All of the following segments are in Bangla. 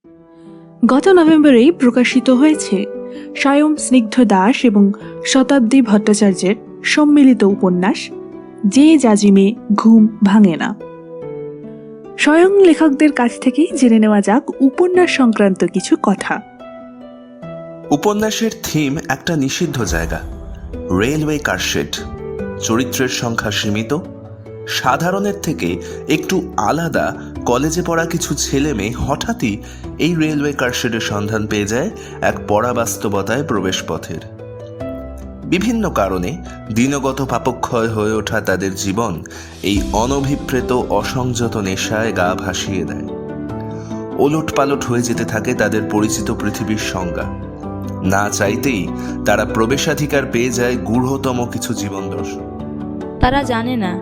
গত নভেম্বরেই প্রকাশিত হয়েছে স্বয়ং স্নিগ্ধ দাস এবং শতাব্দী ভট্টাচার্যের সম্মিলিত উপন্যাস যে জাজিমে ঘুম ভাঙে না। স্বয়ং লেখকদের কাছ থেকেই জেনে নেওয়া যাক উপন্যাস সংক্রান্ত কিছু কথা। উপন্যাসের থিম একটা নিষিদ্ধ জায়গা, রেলওয়ে কারশেড। চরিত্রের সংখ্যা সীমিত, সাধারণের থেকে একটু আলাদা কলেজে পড়া কিছু ছেলে মেয়ে হঠাৎই এই রেলওয়ে কারশেডের সন্ধান পেয়ে যায় এক পরাবাস্তবতায় প্রবেশপথের। বিভিন্ন কারণে দিনগত পাপক্ষয় হয়ে ওঠা তাদের জীবন এই অনভিপ্রেত অসংযত নেশায় গা ভাসিয়ে দেয়। ওলট পালট হয়ে যেতে থাকে তাদের পরিচিত পৃথিবীর সংজ্ঞা। না চাইতেই তারা প্রবেশাধিকার পেয়ে যায় গূঢ়তম কিছু জীবন দর্শন। তারা জানে না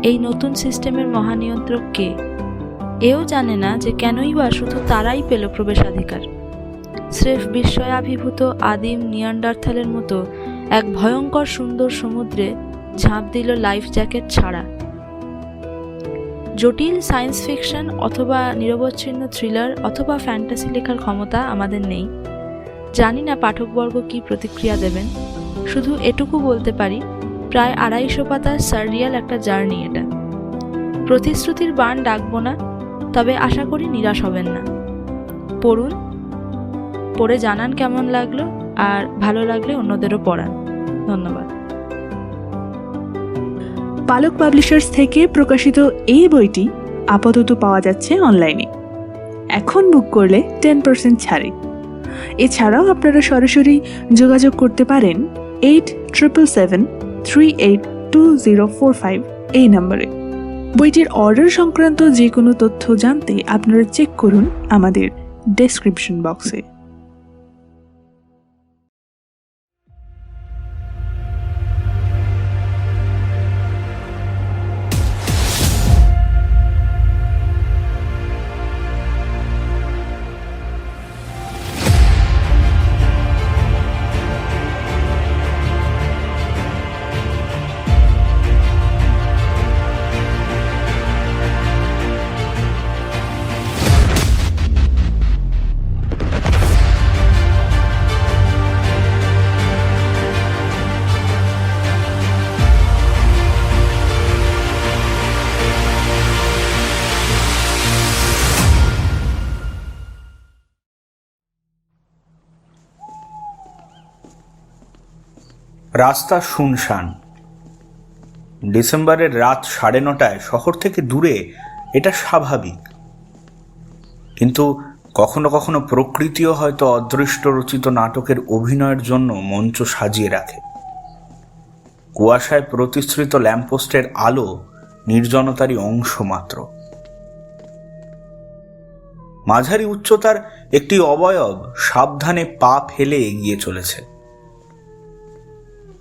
এই নতুন সিস্টেমের মহানিয়ন্ত্রক কে, এও জানে না যে কেনই বা শুধু তারাই পেল প্রবেশাধিকার। স্রেফ বিস্ময়াভিভূত আদিম নিয়ান্ডারথালের মতো এক ভয়ঙ্কর সুন্দর সমুদ্রে ঝাঁপ দিল লাইফ জ্যাকেট ছাড়া। জটিল সায়েন্স ফিকশন অথবা নিরবচ্ছিন্ন থ্রিলার অথবা ফ্যান্টাসি লেখার ক্ষমতা আমাদের নেই। জানি না পাঠকবর্গ কি প্রতিক্রিয়া দেবেন, শুধু এটুকু বলতে পারি প্রায় 250 পাতার সাররিয়াল একটা জার্নি এটা। প্রতিশ্রুতির বাণ ডাকবো না, তবে আশা করি নিরাশ হবেন না। পড়ুন, পড়ে জানান কেমন লাগলো, আর ভালো লাগলে অন্যদেরও পড়ান। ধন্যবাদ। পালক পাবলিশার্স থেকে প্রকাশিত এই বইটি আপাতত পাওয়া যাচ্ছে অনলাইনে। এখন বুক করলে 10% ছাড়ে। এছাড়াও আপনারা সরাসরি যোগাযোগ করতে পারেন 8777382045 এই নম্বরে। বইটির অর্ডার সংক্রান্ত যে কোনো তথ্য জানতে আপনারা চেক করুন আমাদের ডেসক্রিপশন বক্সে। রাস্তা শুনশান। ডিসেম্বরের রাত 9:30 শহর থেকে দূরে, এটা স্বাভাবিক। কিন্তু কখনো কখনো প্রকৃতিও হয়তো অদৃষ্ট রচিত নাটকের অভিনয়ের জন্য মঞ্চ সাজিয়ে রাখে। কুয়াশায় প্রতিশ্রিত ল্যাম্পপোস্টের আলো নির্জনতারই অংশ মাত্র। মাঝারি উচ্চতার একটি অবয়ব সাবধানে পা ফেলে এগিয়ে চলেছে।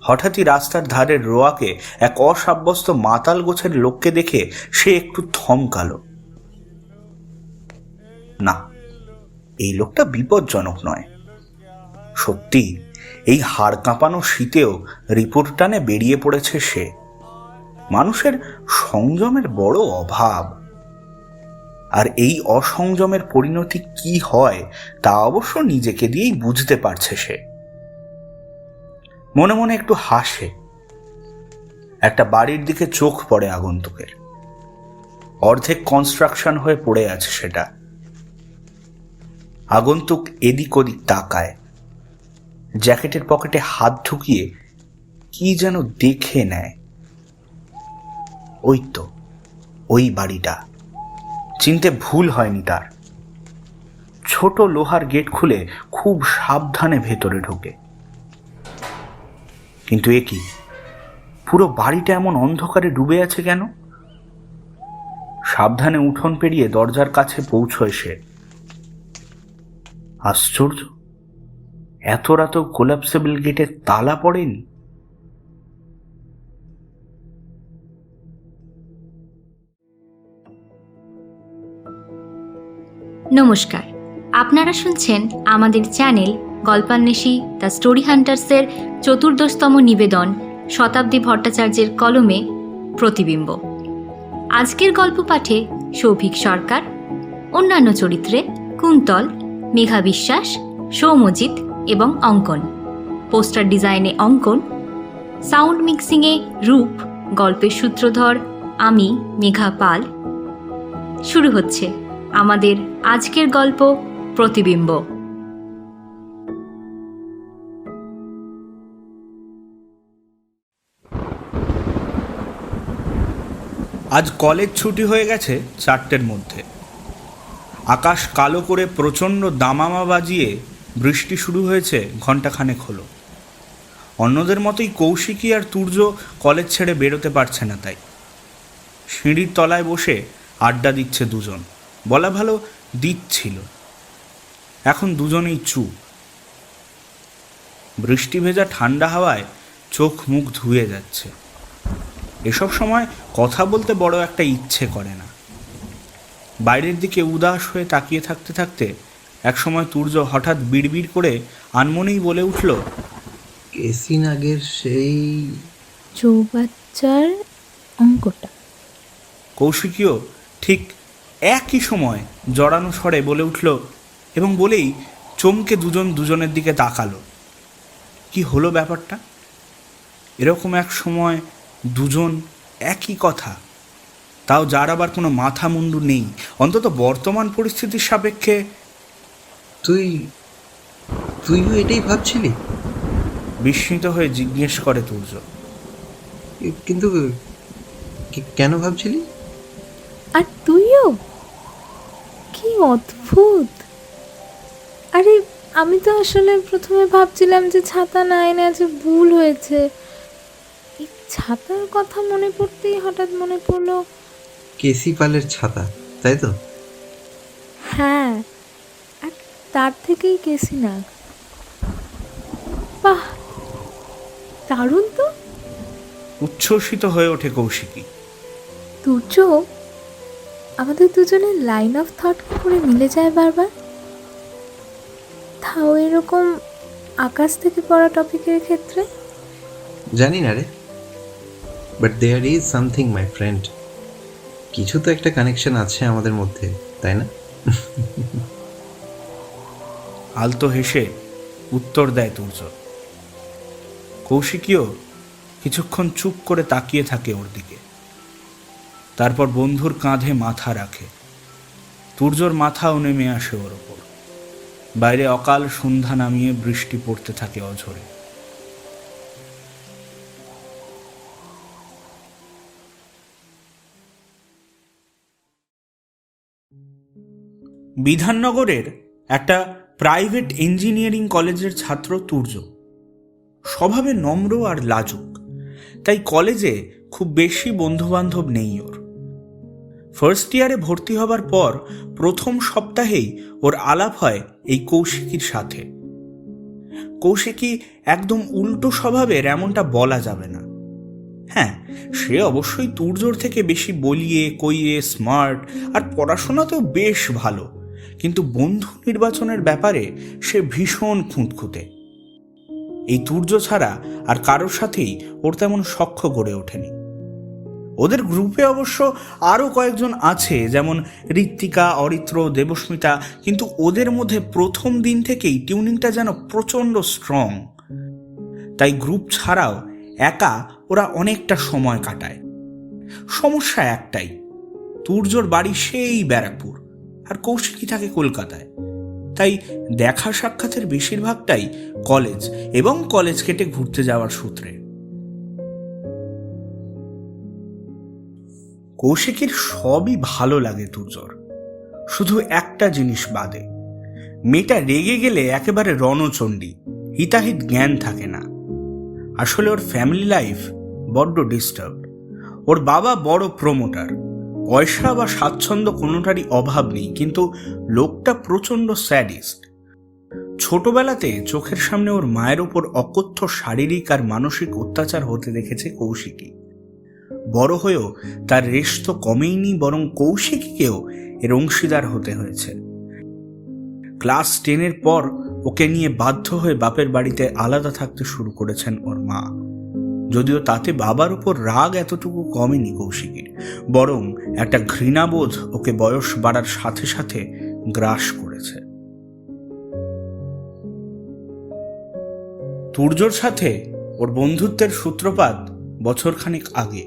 হঠাৎই রাস্তার ধারের রোয়াকে এক অসাব্যস্ত মাতাল গোছের লোককে দেখে সে একটু থমকালো। না, এই লোকটা বিপজ্জনক নয়। সত্যি এই হাড় কাঁপানো শীতেও রিপোর্ট টানে বেরিয়ে পড়েছে সে। মানুষের সংযমের বড় অভাব, আর এই অসংযমের পরিণতি কি হয় তা অবশ্য নিজেকে দিয়েই বুঝতে পারছে সে। মনে মনে একটু হাসে। একটা বাড়ির দিকে চোখ পড়ে আগন্তুকের। অর্ধেক কনস্ট্রাকশন হয়ে পড়ে আছে সেটা। আগন্তুক এদিক ওদিক তাকায়, জ্যাকেটের পকেটে হাত ঢুকিয়ে কি যেন দেখে নেয়। ওই তো, ওই বাড়িটা। চিনতে ভুল হয়নি তার। ছোট লোহার গেট খুলে খুব সাবধানে ভেতরে ঢোকে। কিন্তু এ কি, পুরো বাড়িটা এমন অন্ধকারে ডুবে আছে কেন? সাবধানে উঠোন পেরিয়ে দরজার কাছে পৌঁছয় সে। আশ্চর্য, এত রাতেও কোলাপসেবল গেটে তালা পড়েনি। নমস্কার, আপনারা শুনছেন আমাদের চ্যানেল গল্পান্বেষী দ্য স্টোরি হান্টার্সের 14তম নিবেদন শতাব্দী ভট্টাচার্যের কলমে প্রতিবিম্ব। আজকের গল্প পাঠে সৌভিক সরকার, অন্যান্য চরিত্রে কুন্তল, মেঘা বিশ্বাস, সৌম্যজিৎ এবং অঙ্কন। পোস্টার ডিজাইনে অঙ্কন, সাউন্ড মিক্সিংয়ে রূপ, গল্পের সূত্রধর আমি, মেঘা পাল। শুরু হচ্ছে আমাদের আজকের গল্প প্রতিবিম্ব। আজ কলেজ ছুটি হয়ে গেছে 4টের মধ্যে। আকাশ কালো করে প্রচণ্ড দামামা বাজিয়ে বৃষ্টি শুরু হয়েছে ঘণ্টাখানেক হলো। অন্যদের মতোই কৌশিকী আর তুর্য কলেজ ছেড়ে বেরোতে পারছে না, তাই সিঁড়ির তলায় বসে আড্ডা দিচ্ছে দুজন, বলা ভালো দিচ্ছিল। এখন দুজনেই চুপ। বৃষ্টি ভেজা ঠান্ডা হাওয়ায় চোখ মুখ ধুয়ে যাচ্ছে। এসব সময় কথা বলতে বড় একটা ইচ্ছে করে না। বাইরের দিকে উদাস হয়ে তাকিয়ে থাকতে থাকতে একসময় তুর্য হঠাৎ বিড়বিড় করে আনমনেই বলে উঠল, কেসি নাগের সেই চৌবাচ্চার অঙ্কটা। কৌশিকীও ঠিক একই সময় জড়ানো স্বরে বলে উঠল এবং বলেই চমকে দুজন দুজনের দিকে তাকালো। কি হলো ব্যাপারটা? এরকম এক সময় দুজন একই কথা, তাও যার আবার কোনো মাথা মুন্ডু নেই, অন্তত বর্তমান পরিস্থিতির সাপেক্ষে। তুইও এটাই ভাবছিলি? বিস্মিত হয়ে জিজ্ঞেস করে তুর্য। কিন্তু কেন ভাবছিলি? আর তুইও? কি অদ্ভুত! আরে আমি তো আসলে প্রথমে ভাবছিলাম যে ছাতা না এনে আজ ভুল হয়েছে। এই ছাতার কথা মনে পড়তেই হঠাৎ মনে পড়লো। কেসি পালের ছাতা, তাই তো? হ্যাঁ, আর তার থেকেই কেসি না। বাহ, দারুণ তো! উচ্ছ্বসিত হয়ে ওঠে কৌশিকী। তুর্য, আমাদের দুজনের লাইন অফ থট কি করে মিলে যায় বারবার, তাও এরকম আকাশ থেকে পড়া টপিকের ক্ষেত্রে। জানি না রে, but there is something my friend. কিছু তো একটা কানেকশন আছে আমাদের মধ্যে, তাই না? আলতো হেসে উত্তর দেয় তুর্য। কৌশিকীও কিছুক্ষণ চুপ করে তাকিয়ে থাকে ওর দিকে, তারপর বন্ধুর কাঁধে মাথা রাখে। তুর্যর মাথাও নেমে আসে ওর ওপর। বাইরে অকাল সন্ধ্যা নামিয়ে বৃষ্টি পড়তে থাকে অঝরে। বিধাননগরের একটা প্রাইভেট ইঞ্জিনিয়ারিং কলেজের ছাত্র তুর্য। স্বভাবে নম্র আর লাজুক, তাই কলেজে খুব বেশি বন্ধুবান্ধব নেই ওর। ফার্স্ট ইয়ারে ভর্তি হবার পর প্রথম সপ্তাহেই ওর আলাপ হয় এই কৌশিকীর সাথে। কৌশিকী একদম উল্টো স্বভাবের এমনটা বলা যাবে না। হ্যাঁ, সে অবশ্যই তুর্যর থেকে বেশি বলিয়ে কইয়ে স্মার্ট আর পড়াশোনাতেও বেশ ভালো, কিন্তু বন্ধু নির্বাচনের ব্যাপারে সে ভীষণ খুঁতখুঁতে। এই তুর্য ছাড়া আর কারোর সাথেই ওর তেমন সখ্য গড়ে ওঠেনি। ওদের গ্রুপে অবশ্য আরও কয়েকজন আছে, যেমন ঋত্বিকা, অরিত্র, দেবস্মিতা, কিন্তু ওদের মধ্যে প্রথম দিন থেকেই টিউনিংটা যেন প্রচণ্ড স্ট্রং। তাই গ্রুপ ছাড়াও একা ওরা অনেকটা সময় কাটায়। সমস্যা একটাই, তুর্যর বাড়ি সেই ব্যারাকপুর আর কৌশিকী থাকে কলকাতায়, তাই দেখা সাক্ষাতের বেশিরভাগটাই কলেজ এবং কলেজ কেটে ঘুরতে যাওয়ার সূত্রে। কৌশিকীর সবই ভালো লাগে তুর্যর, শুধু একটা জিনিস বাদে। মেয়েটা রেগে গেলে একেবারে রণচণ্ডী, হিতাহিত জ্ঞান থাকে না। আসলে ওর ফ্যামিলি লাইফ বড্ড ডিস্টার্ব। ওর বাবা বড় প্রমোটার, পয়সা বা স্বাচ্ছন্দ্য কোনোটারই অভাব নেই, কিন্তু লোকটা প্রচণ্ড স্যাডিস্ট। ছোটবেলাতে চোখের সামনে ওর মায়ের ওপর অকথ্য শারীরিক আর মানসিক অত্যাচার হতে দেখেছে কৌশিকী। বড় হয়েও তার রেশ তো কমেইনি, বরং কৌশিকীকেও এর অংশীদার হতে হয়েছে। ক্লাস 10-এর পর ওকে নিয়ে বাধ্য হয়ে বাপের বাড়িতে আলাদা থাকতে শুরু করেছেন ওর মা। যদিও তাতে বাবার উপর রাগ এতটুকু কমেনি কৌশিকীর, বরং একটা ঘৃণাবোধ ওকে বয়স বাড়ার সাথে সাথে গ্রাস করেছে। তুর্যর সাথে ওর বন্ধুত্বের সূত্রপাত বছরখানেক আগে।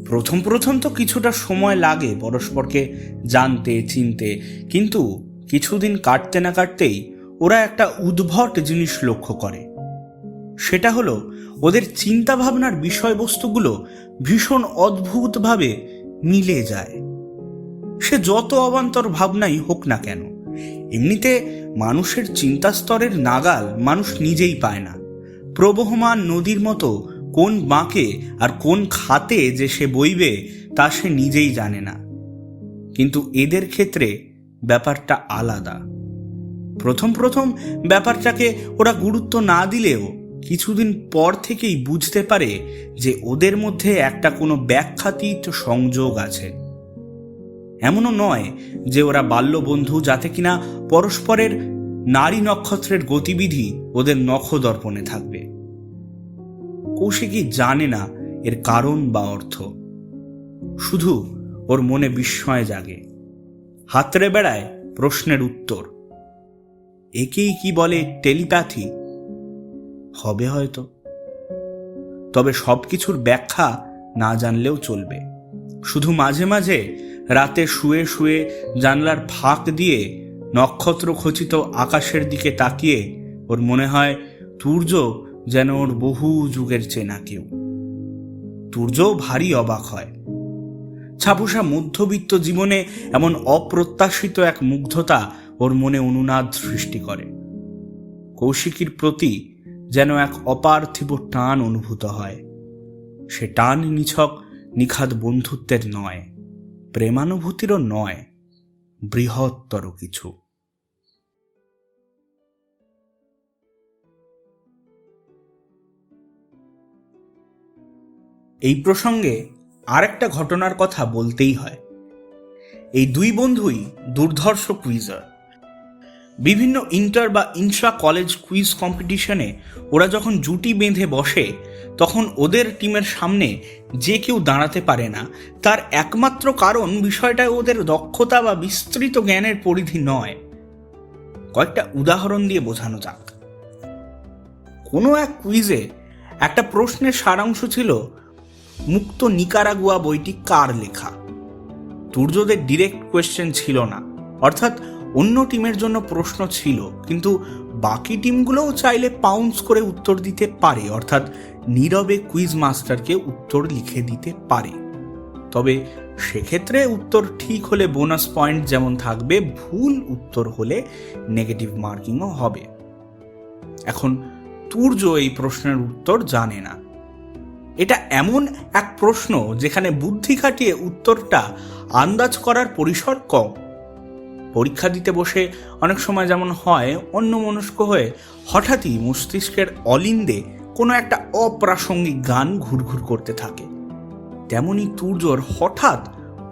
প্রথম প্রথম তো কিছুটা সময় লাগে পরস্পরকে জানতে চিনতে, কিন্তু কিছুদিন কাটতে না কাটতেই ওরা একটা উদ্ভট জিনিস লক্ষ্য করে। সেটা হলো ওদের চিন্তা ভাবনার বিষয়বস্তুগুলো ভীষণ অদ্ভুতভাবে মিলে যায়। সে যত অবান্তর ভাবনাই হোক না কেন, এমনিতে মানুষের চিন্তা স্তরের নাগাল মানুষ নিজেই পায় না। প্রবহমান নদীর মতো কোন বাঁকে আর কোন খাতে যে সে বইবে তা সে নিজেই জানে না। কিন্তু এদের ক্ষেত্রে ব্যাপারটা আলাদা। প্রথম প্রথম ব্যাপারটাকে ওরা গুরুত্ব না দিলেও কিছুদিন পর থেকেই বুঝতে পারে যে ওদের মধ্যে একটা কোনো ব্যাখ্যাতীত সংযোগ আছে। এমনও নয় যে ওরা বাল্যবন্ধু যাতে কিনা পরস্পরের নারী নক্ষত্রের গতিবিধি ওদের নখদর্পণে থাকবে। কৌশিকী জানে না এর কারণ বা অর্থ, শুধু ওর মনে বিস্ময় জাগে, হাতড়ে বেড়ায় প্রশ্নের উত্তর। একেই কি বলে টেলিপ্যাথি? হবে হয়তো, তবে সবকিছুর ব্যাখ্যা না জানলেও চলবে। শুধু মাঝে মাঝে রাতে শুয়ে শুয়ে জানলার ফাঁক দিয়ে নক্ষত্র খচিত আকাশের দিকে তাকিয়ে ওর মনে হয় তুর্য যেন ওর বহু যুগের চেনা কেউ। তুর্যও ভারী অবাক হয়। ছাপোষা মধ্যবিত্ত জীবনে এমন অপ্রত্যাশিত এক মুগ্ধতা ওর মনে অনুনাদ সৃষ্টি করে। কৌশিকীর প্রতি যেন এক অপার্থিব টান অনুভূত হয়। সে টান নিছক নিখাদ বন্ধুত্বের নয়, প্রেমানুভূতিরও নয়, বৃহত্তর কিছু। এই প্রসঙ্গে আরেকটা ঘটনার কথা বলতেই হয়। এই দুই বন্ধুই দুর্ধর্ষ কুইজার। বিভিন্ন ইন্টার বা ইন্ট্রা কলেজ কুইজ কম্পিটিশনে ওরা যখন জুটি বেঁধে বসে, তখন ওদের টিমের সামনে যে কেউ দাঁড়াতে পারে না। তার একমাত্র কারণ বিষয়টা ওদের দক্ষতা বা বিস্তৃত জ্ঞানের পরিধি নয়। কয়েকটা উদাহরণ দিয়ে বোঝানো যাক। কোনো এক কুইজে একটা প্রশ্নের সারাংশ ছিল, মুক্ত নিকারাগুয়া বইটি কার লেখা? তুর্যদের ডিরেক্ট কোয়েশ্চেন ছিল না, অর্থাৎ অন্য টিমের জন্য প্রশ্ন ছিল, কিন্তু বাকি টিমগুলোও চাইলে পাউন্স করে উত্তর দিতে পারে, অর্থাৎ নীরবে কুইজ মাস্টারকে উত্তর লিখে দিতে পারে। তবে সেক্ষেত্রে উত্তর ঠিক হলে বোনাস পয়েন্ট যেমন থাকবে, ভুল উত্তর হলে নেগেটিভ মার্কিংও হবে। এখন তুর্য এই প্রশ্নের উত্তর জানে না। এটা এমন এক প্রশ্ন যেখানে বুদ্ধি খাটিয়ে উত্তরটা আন্দাজ করার পরিসর কম। পরীক্ষা দিতে বসে অনেক সময় যেমন হয়, অন্যমনস্ক হয়ে হঠাৎই মস্তিষ্কের অলিন্দে কোনো একটা অপ্রাসঙ্গিক গান ঘুরঘুর করতে থাকে। তেমনি তুর্যর হঠাৎ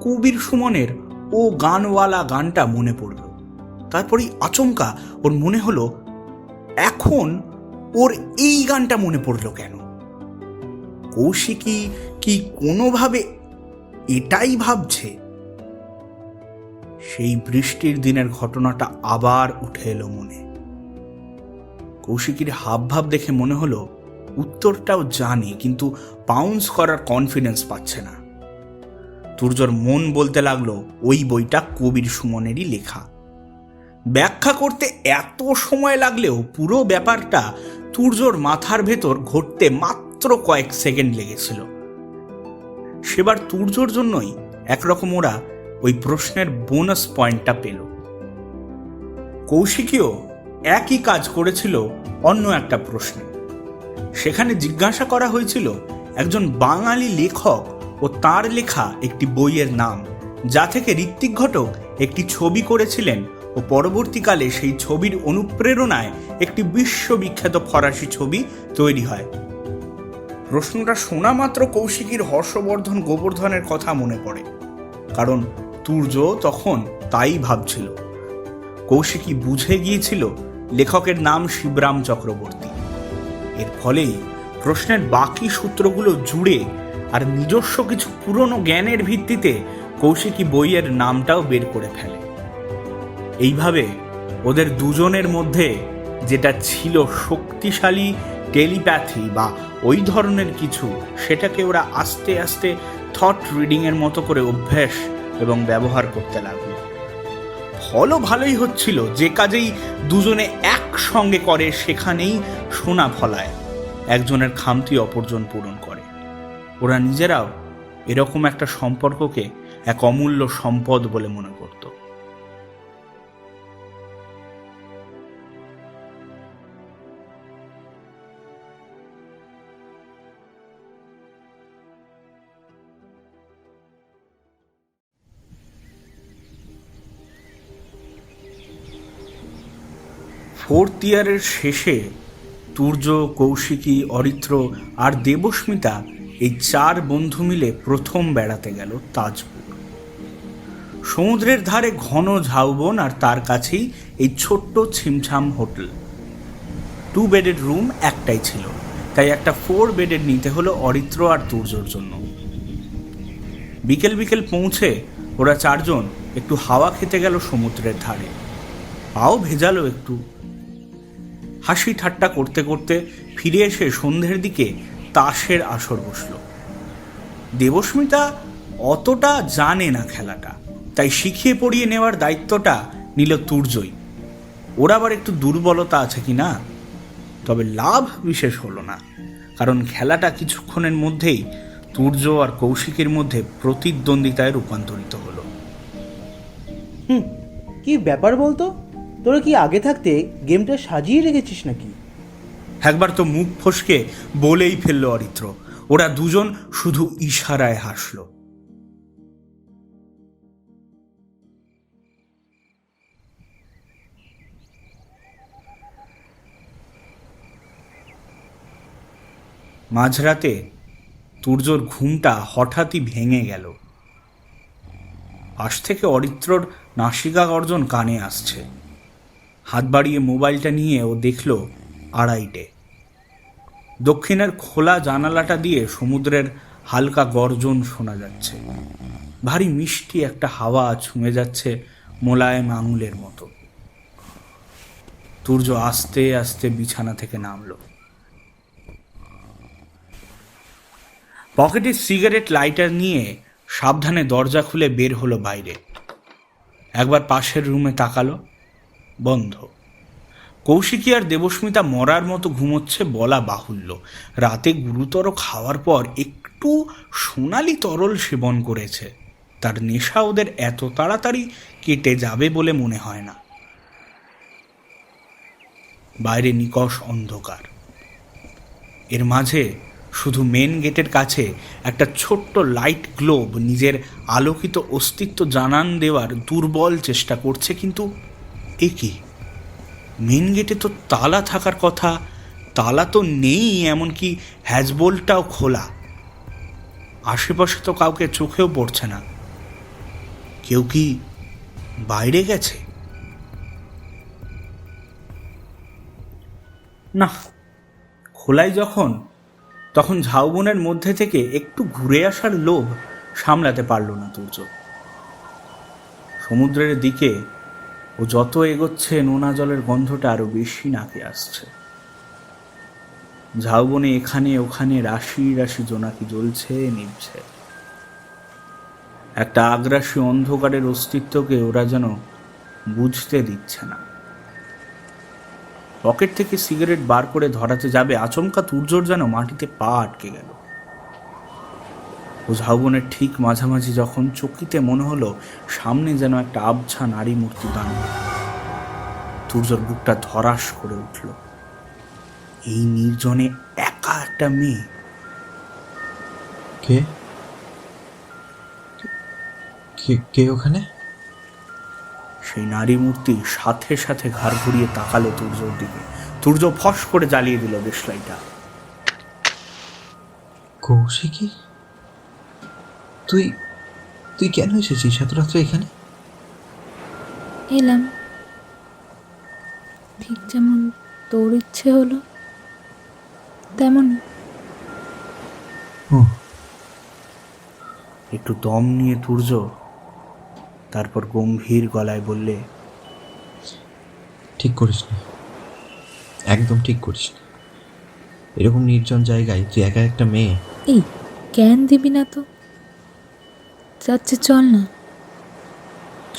কবির সুমনের ও গানওয়ালা গানটা মনে পড়ল। তারপরেই আচমকা ওর মনে হলো, এখন ওর এই গানটা মনে পড়ল কেন? কৌশিকী কি কোনোভাবে এটাই ভাবছে? সেই বৃষ্টির দিনের ঘটনাটা আবার উঠে এলো মনে। কৌশিকীর হাবভাব দেখে মনে হলো উত্তরটাও জানে, কিন্তু পাউন্স করার কনফিডেন্স পাচ্ছে না। তুর্যর মন বলতে লাগলো ওই বইটা কবির সুমনেরই লেখা। ব্যাখ্যা করতে এত সময় লাগলেও পুরো ব্যাপারটা তুর্যর মাথার ভেতর ঘটতে মাত্র কয়েক সেকেন্ড লেগেছিল। সেবার তুর্যর জন্যই একরকম ওরা ওই প্রশ্নের বোনাস পয়েন্টটা পেল। কৌশিকীও একই কাজ করেছিল অন্য একটা প্রশ্নে। সেখানে জিজ্ঞাসা করা হয়েছিল একজন বাঙালি লেখক ও তার লেখা একটি বইয়ের নাম, যা থেকে ঋত্বিক ঘটক একটি ছবি করেছিলেন ও পরবর্তীকালে সেই ছবির অনুপ্রেরণায় একটি বিশ্ববিখ্যাত ফরাসি ছবি তৈরি হয়। প্রশ্নটা শোনা মাত্র কৌশিকীর হর্ষবর্ধন গোবর্ধনের কথা মনে পড়ে, কারণ তুর্য তখন তাই ভাবছিল। কৌশিকী বুঝে গিয়েছিল লেখকের নাম শিবরাম চক্রবর্তী। এর ফলেই প্রশ্নের বাকি সূত্রগুলো জুড়ে আর নিজস্ব কিছু পুরনো জ্ঞানের ভিত্তিতে কৌশিকী বইয়ের নামটাও বের করে ফেলে। এইভাবে ওদের দুজনের মধ্যে যেটা ছিল শক্তিশালী টেলিপ্যাথি বা ওই ধরনের কিছু, সেটাকে ওরা আস্তে আস্তে থট রিডিংয়ের মতো করে অভ্যাস এবং ব্যবহার করতে লাগলো। ফলও ভালোই হচ্ছিল। যে কাজেই দুজনে একসঙ্গে করে সেখানেই সোনা ফলায়, একজনের খামতি অপরজন পূরণ করে। ওরা নিজেরাও এরকম একটা সম্পর্ককে এক অমূল্য সম্পদ বলে মনে করত। ফোর্থ ইয়ারের শেষে তুর্য, কৌশিকী, অরিত্র আর দেবস্মিতা এই 4 বন্ধু মিলে প্রথম বেড়াতে গেল তাজপুর। সমুদ্রের ধারে ঘন ঝাউবন আর তার কাছেই এই ছোট্ট ছিমছাম হোটেল। 2 বেডের রুম একটাই ছিল, তাই একটা 4 বেডের নিতে হলো অরিত্র আর তুর্যর জন্য। বিকেল বিকেল পৌঁছে ওরা 4 জন একটু হাওয়া খেতে গেল সমুদ্রের ধারে। পাও ভেজালো একটু। হাসি ঠাট্টা করতে করতে ফিরে এসে সন্ধ্যের দিকে তাসের আসর বসল। দেবস্মিতা অতটা জানে না খেলাটা, তাই শিখিয়ে পড়িয়ে নেওয়ার দায়িত্বটা নিল তুর্যই। ওর আবার একটু দুর্বলতা আছে কি না, তবে লাভ বিশেষ হলো না, কারণ খেলাটা কিছুক্ষণের মধ্যেই তুর্য আর কৌশিকের মধ্যে প্রতিদ্বন্দ্বিতায় রূপান্তরিত হলো। কি ব্যাপার বলতো? তোরা কি আগে থাকতে গেমটা সাজিয়ে রেখেছিস নাকি? একবার তো মুখ ফসকে বলেই ফেললো অরিত্র। ওরা দুজন শুধু ইশারায় হাসল। মাঝরাতে তুর্যর ঘুমটা হঠাৎই ভেঙে গেল। পাশ থেকে অরিত্রর নাসিকা গর্জন কানে আসছে। হাত বাড়িয়ে মোবাইলটা নিয়ে ও দেখল 2:30। দক্ষিণের খোলা জানালাটা দিয়ে সমুদ্রের হালকা গর্জন শোনা যাচ্ছে। ভারী মিষ্টি একটা হাওয়া ছুঁয়ে যাচ্ছে মোলায়েম আঙুলের মতো। তুর্য আস্তে আস্তে বিছানা থেকে নামল। পকেটে সিগারেট লাইটার নিয়ে সাবধানে দরজা খুলে বের হলো বাইরে। একবার পাশের রুমে তাকালো, বন্ধ। কৌশিকী আর দেবস্মিতা মরার মতো ঘুমোচ্ছে বলা বাহুল্য। রাতে গুরুতর খাওয়ার পর একটু সোনালি তরল সেবন করেছে, তার নেশা ওদের এত তাড়াতাড়ি কেটে যাবে বলে মনে হয় না। বাইরে নিকষ অন্ধকার। এর মাঝে শুধু মেন গেটের কাছে একটা ছোট্ট লাইট গ্লোব নিজের আলোকিত অস্তিত্ব জানান দেওয়ার দুর্বল চেষ্টা করছে। কিন্তু এ কি? মেন গেটে তো তালা থাকার কথা, তালা তো নেই, এমনকি হ্যাজবোল্টটাও খোলা। আশেপাশে তো কাউকে চোখেও পড়ছে না। কেউ কি বাইরে গেছে? না, খোলাই যখন, তখন ঝাউবনের মধ্যে থেকে একটু ঘুরে আসার লোভ সামলাতে পারল না তুর্য। সমুদ্রের দিকে ও যত এগোচ্ছে নোনা জলের গন্ধটা আরো বেশি নাকে আসছে। ঝাউবনে এখানে ওখানে রাশি রাশি জোনাকি জ্বলছে, নিভছে। একটা আগ্রাসী অন্ধকারের অস্তিত্বকে ওরা যেন বুঝতে দিচ্ছে না। পকেট থেকে সিগারেট বার করে ধরাতে যাবে, আচমকা তুর্যর যেন মাটিতে পা আটকে গেল। ও ঝাউবনের ঠিক মাঝামাঝি যখন চকিতে মনে হলো সামনে যেন একটা আবছা নারী মূর্তি দাঁড়ানো। তুর্যর বুকটা ধরাস করে উঠল। এই নির্জনে একা একটা মেয়ে। কে কে কে ওখানে? সেই নারী মূর্তি সাথে সাথে ঘাড় ঘুরিয়ে তাকালো তুর্যর দিকে। তুর্য ফস করে জ্বালিয়ে দিল দেশলাইটা। কৌশিকী, তুই তুই কেন এসেছিস এত রাত্রে এখানে? এলাম, ঠিক যেমন তোর ইচ্ছে হলো তেমন। ও, একটু দম নিয়ে তুর্য তারপর গম্ভীর গলায় বললে, ঠিক করিস না। একদম ঠিক করিস না। এরকম নির্জন জায়গায় তুই একা একটা মেয়ে। এই জ্ঞান দিবি না তো, যাচ্ছে চল না,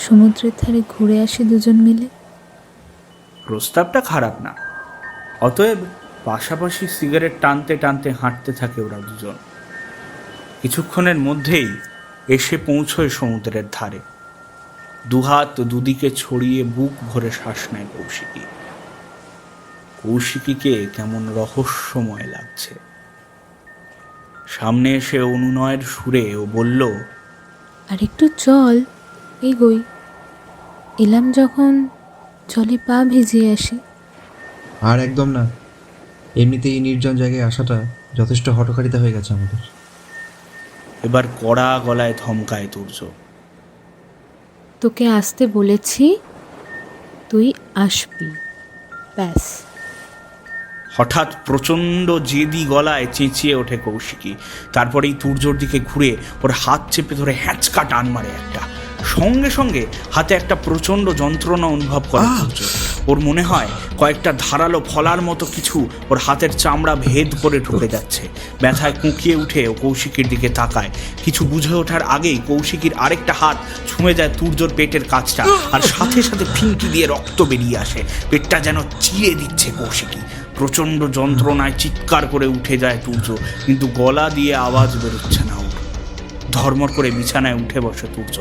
সমুদ্রের ধারে ঘুরে আসি দুজন মিলে। প্রস্তাবটা খারাপ না। অতএব পাশাপাশি সিগারেট টানতে টানতে হাঁটতে থাকে ওরা দুজন। কিছুক্ষণের মধ্যেই এসে পৌঁছয় সমুদ্রের ধারে। দুহাত দুদিকে ছড়িয়ে বুক ভরে শ্বাস নেয় কৌশিকী। কৌশিকীকে কেমন রহস্যময় লাগছে। সামনে এসে অনুনয়ের সুরে ও বলল, আর একটু চল, এগোই, এলাম যখন জলে পা ভিজিয়ে আসি। আর একদম না, এমনিতেই এই নির্জন জায়গায় আসাটা যথেষ্ট হঠকারিতা হয়ে গেছে আমাদের। এবার কড়া গলায় ধমকায় তুর্য। তোকে আসতে বলেছি, তুই আসবি, ব্যাস। হঠাৎ প্রচণ্ড জেদি গলায় চেঁচিয়ে ওঠে কৌশিকী। তারপরেই তুর্যর দিকে ঘুরে ওর হাত চেপে ধরে হ্যাঁচকা টান মারে একটা। সঙ্গে সঙ্গে হাতে একটা প্রচণ্ড যন্ত্রণা অনুভব করে তুর্য। ওর মনে হয় কয়েকটা ধারালো ফলার মতো কিছু ওর হাতের চামড়া ভেদ করে ঢুকে যাচ্ছে। ব্যথায় কুঁকিয়ে উঠে ও কৌশিকীর দিকে তাকায়। কিছু বুঝে ওঠার আগেই কৌশিকীর আরেকটা হাত ছুঁয়ে যায় তুর্যর পেটের কাছটা, আর সাথে সাথে ফিনকি দিয়ে রক্ত বেরিয়ে আসে। পেটটা যেন চিড়ে দিচ্ছে কৌশিকী। প্রচণ্ড যন্ত্রণায় চিৎকার করে উঠে যায় তুর্য, কিন্তু গলা দিয়ে আওয়াজ বেরোচ্ছে না ওর। ধর্মর করে বিছানায় উঠে বসে তুর্য।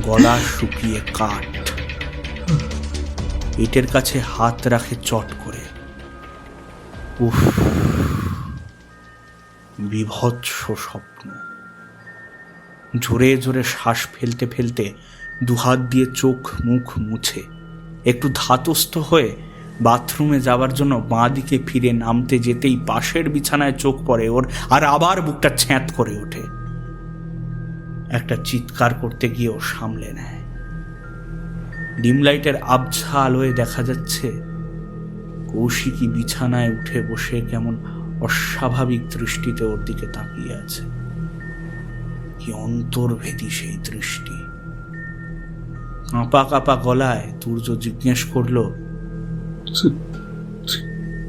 গলা শুকিয়ে কাঠ। পেটের কাছে হাত রাখে চট করে। উফ, বিভৎস স্বপ্ন। জোরে জোরে শ্বাস ফেলতে ফেলতে দুহাত দিয়ে চোখ মুখ মুছে একটু ধাতস্থ হয়ে বাথরুমে যাওয়ার জন্য বাঁ দিকে ফিরে নামতে যেতেই পাশের বিছানায় চোখ পড়ে ওর, আর আবার বুকটা ছ্যাঁত করে ওঠে। একটা চিৎকার করতে গিয়েও সামলে নেয়। ডিম লাইটের আবছা আলোয় দেখা যাচ্ছে কৌশিকী বিছানায় উঠে বসে কেমন অস্বাভাবিক দৃষ্টিতে ওর দিকে তাকিয়ে আছে। কি অন্তর্ভেদী সেই দৃষ্টি। কাঁপা কাঁপা গলায় তুর্য জিজ্ঞেস করলো,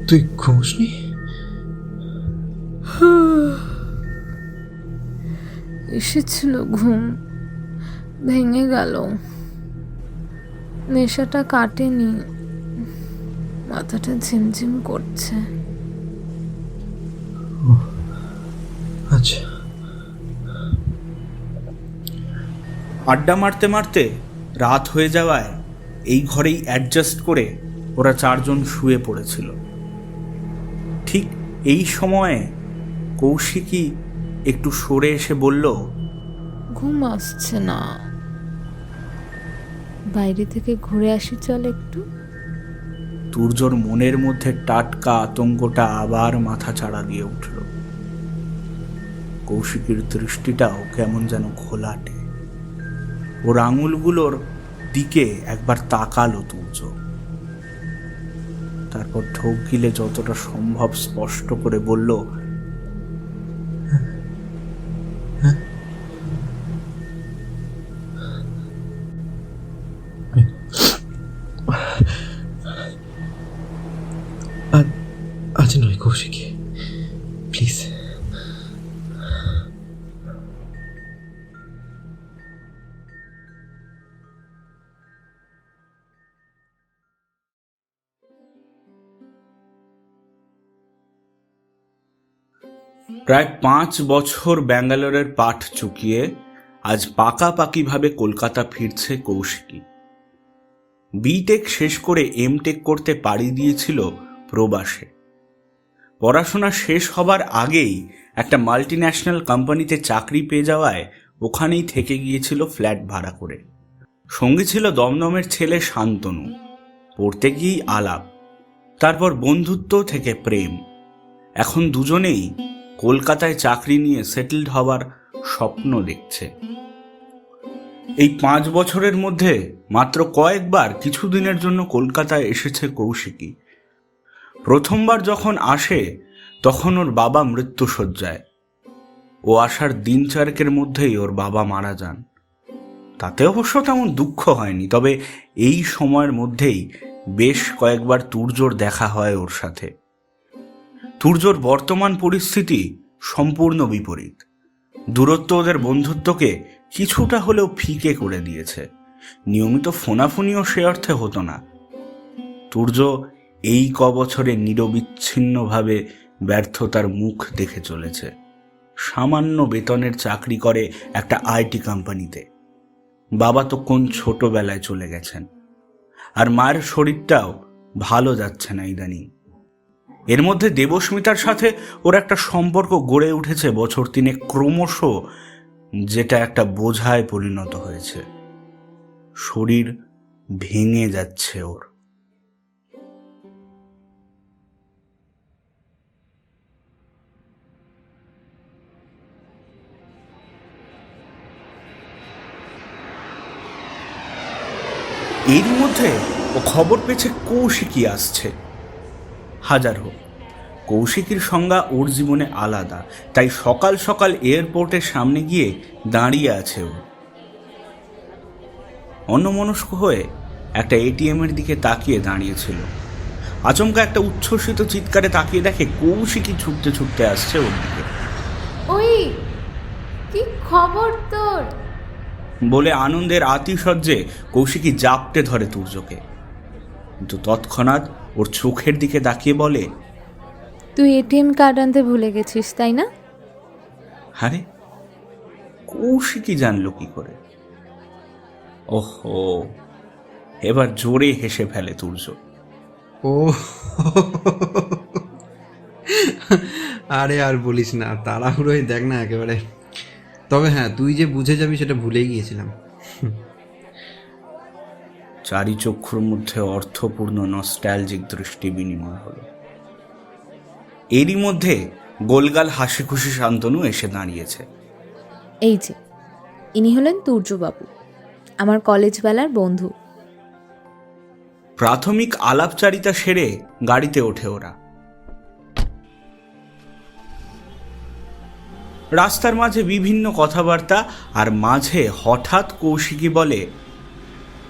তুই ঘুমোসনি? এসেছিল ঘুম, ভেঙে গেল। নেশাটা কাটেনি, মাথাটা ঝিমঝিম করছে। আচ্ছা। আড্ডা মারতে মারতে রাত হয়ে যাওয়ায় এই ঘরেই অ্যাডজাস্ট করে ওরা চারজন শুয়ে পড়েছিল। ঠিক এই সময়ে কৌশিকী একটু সরে এসে বলল, ঘুম আসছে না, বাইরে থেকে ঘুরে আসি চল একটু। তুর্যর মনের মধ্যে টাটকা আতঙ্কটা আবার মাথা চাড়া দিয়ে উঠল। কৌশিকীর দৃষ্টিটাও কেমন যেন ঘোলাটে। ওর আঙুলগুলোর দিকে একবার তাকালো তুর্য, তারপর ঢোক গিলে যতটা সম্ভব স্পষ্ট করে বলল, আজ নয় কৌশিকী, প্লিজ। প্রায় 5 বছর ব্যাঙ্গালোরের পাঠ চুকিয়ে আজ পাকাপাকিভাবে কলকাতা ফিরছে কৌশিকী। বিটেক শেষ করে এমটেক করতে পাড়ি দিয়েছিল প্রবাসে। পড়াশোনা শেষ হবার আগেই একটা মাল্টিন্যাশনাল কোম্পানিতে চাকরি পেয়ে যাওয়ায় ওখানেই থেকে গিয়েছিল ফ্ল্যাট ভাড়া করে। সঙ্গী ছিল দমদমের ছেলে শান্তনু। পড়তে গিয়েই আলাপ, তারপর বন্ধুত্ব থেকে প্রেম। এখন দুজনেই কলকাতায় চাকরি নিয়ে সেটেলড হওয়ার স্বপ্ন দেখছে। এই 5 বছরের মধ্যে মাত্র কয়েকবার কিছুদিনের জন্য কলকাতায় এসেছে কৌশিকী। প্রথমবার যখন আসে তখন ওর বাবা মৃত্যুশয্যায়। ও আসার দিন 4 মধ্যেই ওর বাবা মারা যান। তাতে অবশ্য তেমন দুঃখ হয়নি, তবে এই সময়ের মধ্যেই বেশ কয়েকবার তুর্যর দেখা হয় ওর সাথে। তুর্যর বর্তমান পরিস্থিতি সম্পূর্ণ বিপরীত। দূরত্ব ওদের বন্ধুত্বকে কিছুটা হলেও ফিকে করে দিয়েছে। নিয়মিত ফোনাফুনিও সে অর্থে হতো না। তুর্য এই বছরে নিরবিচ্ছিন্নভাবে ব্যর্থতার মুখ দেখে চলেছে। সামান্য বেতনের চাকরি করে একটা আইটি কোম্পানিতে। বাবা তো কোন ছোটবেলায় চলে গেছেন, আর মায়ের শরীরটাও ভালো যাচ্ছে না ইদানিং। এর মধ্যে দেবস্মিতার সাথে ওর একটা সম্পর্ক গড়ে উঠেছে বছর তিনে ক্রমশ, যেটা একটা বোঝায় পরিণত হয়েছে। শরীর ভেঙে যাচ্ছে ওর। এরই মধ্যে ও খবর পেয়েছে কৌশিকী আসছে। হাজার হোক, কৌশিকীর সংজ্ঞা ওর জীবনে আলাদা, তাই সকাল সকাল এয়ারপোর্টের সামনে গিয়ে দাঁড়িয়ে আছে ও। অন্যমনস্ক হয়ে একটা এটিএমের দিকে তাকিয়ে দাঁড়িয়েছিল। আচমকা একটা উচ্ছ্বসিত চিৎকারে তাকিয়ে দেখে কৌশিকী ছুটতে ছুটতে আসছে ওর দিকে। ওই কি খবর তোর? বলে আনন্দের আতিশয্যে কৌশিকী জাপটে ধরে তুর্যকে, কিন্তু তৎক্ষণাৎ ওর চোখের দিকে তাকিয়ে বলে, তুই এটিএম কার্ড আনতে ভুলে গেছিস তাই না? আরে কৌশিকী জানলো কি করে? ওহো, এবার জোরে হেসে ফেলে তুর্য। ও আরে আর বলিস না, তাড়াহুড়োই দেখ না একেবারে। তবে হ্যাঁ, তুই যে বুঝে যাবি সেটা ভুলেই গিয়েছিলাম। চারি চক্ষুর মধ্যে অর্থপূর্ণ নস্টালজিক দৃষ্টি বিনিময় হলো। এরই মধ্যে গোলগাল হাসি খুশি শান্তনু এসে দাঁড়িয়েছে। এই যে, ইনি হলেন তুর্যবাবু, আমার কলেজ বেলার বন্ধু। প্রাথমিক আলাপচারিতা সেরে গাড়িতে ওঠে ওরা। রাস্তার মাঝে বিভিন্ন কথাবার্তা, আর মাঝে হঠাৎ কৌশিকী বলে,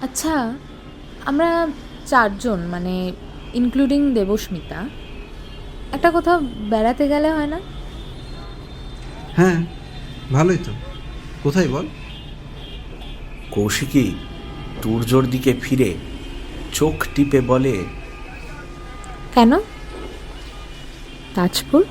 আচ্ছা, আমরা চারজন, মানে ইনক্লুডিং দেবস্মিতা, একটা কোথাও বেড়াতে গেলে হয় না? হ্যাঁ, ভালোই তো। কোথায় বল? কৌশিকী তুর্যর দিকে ফিরে চোখ টিপে বলে, কেন? তাজপুর?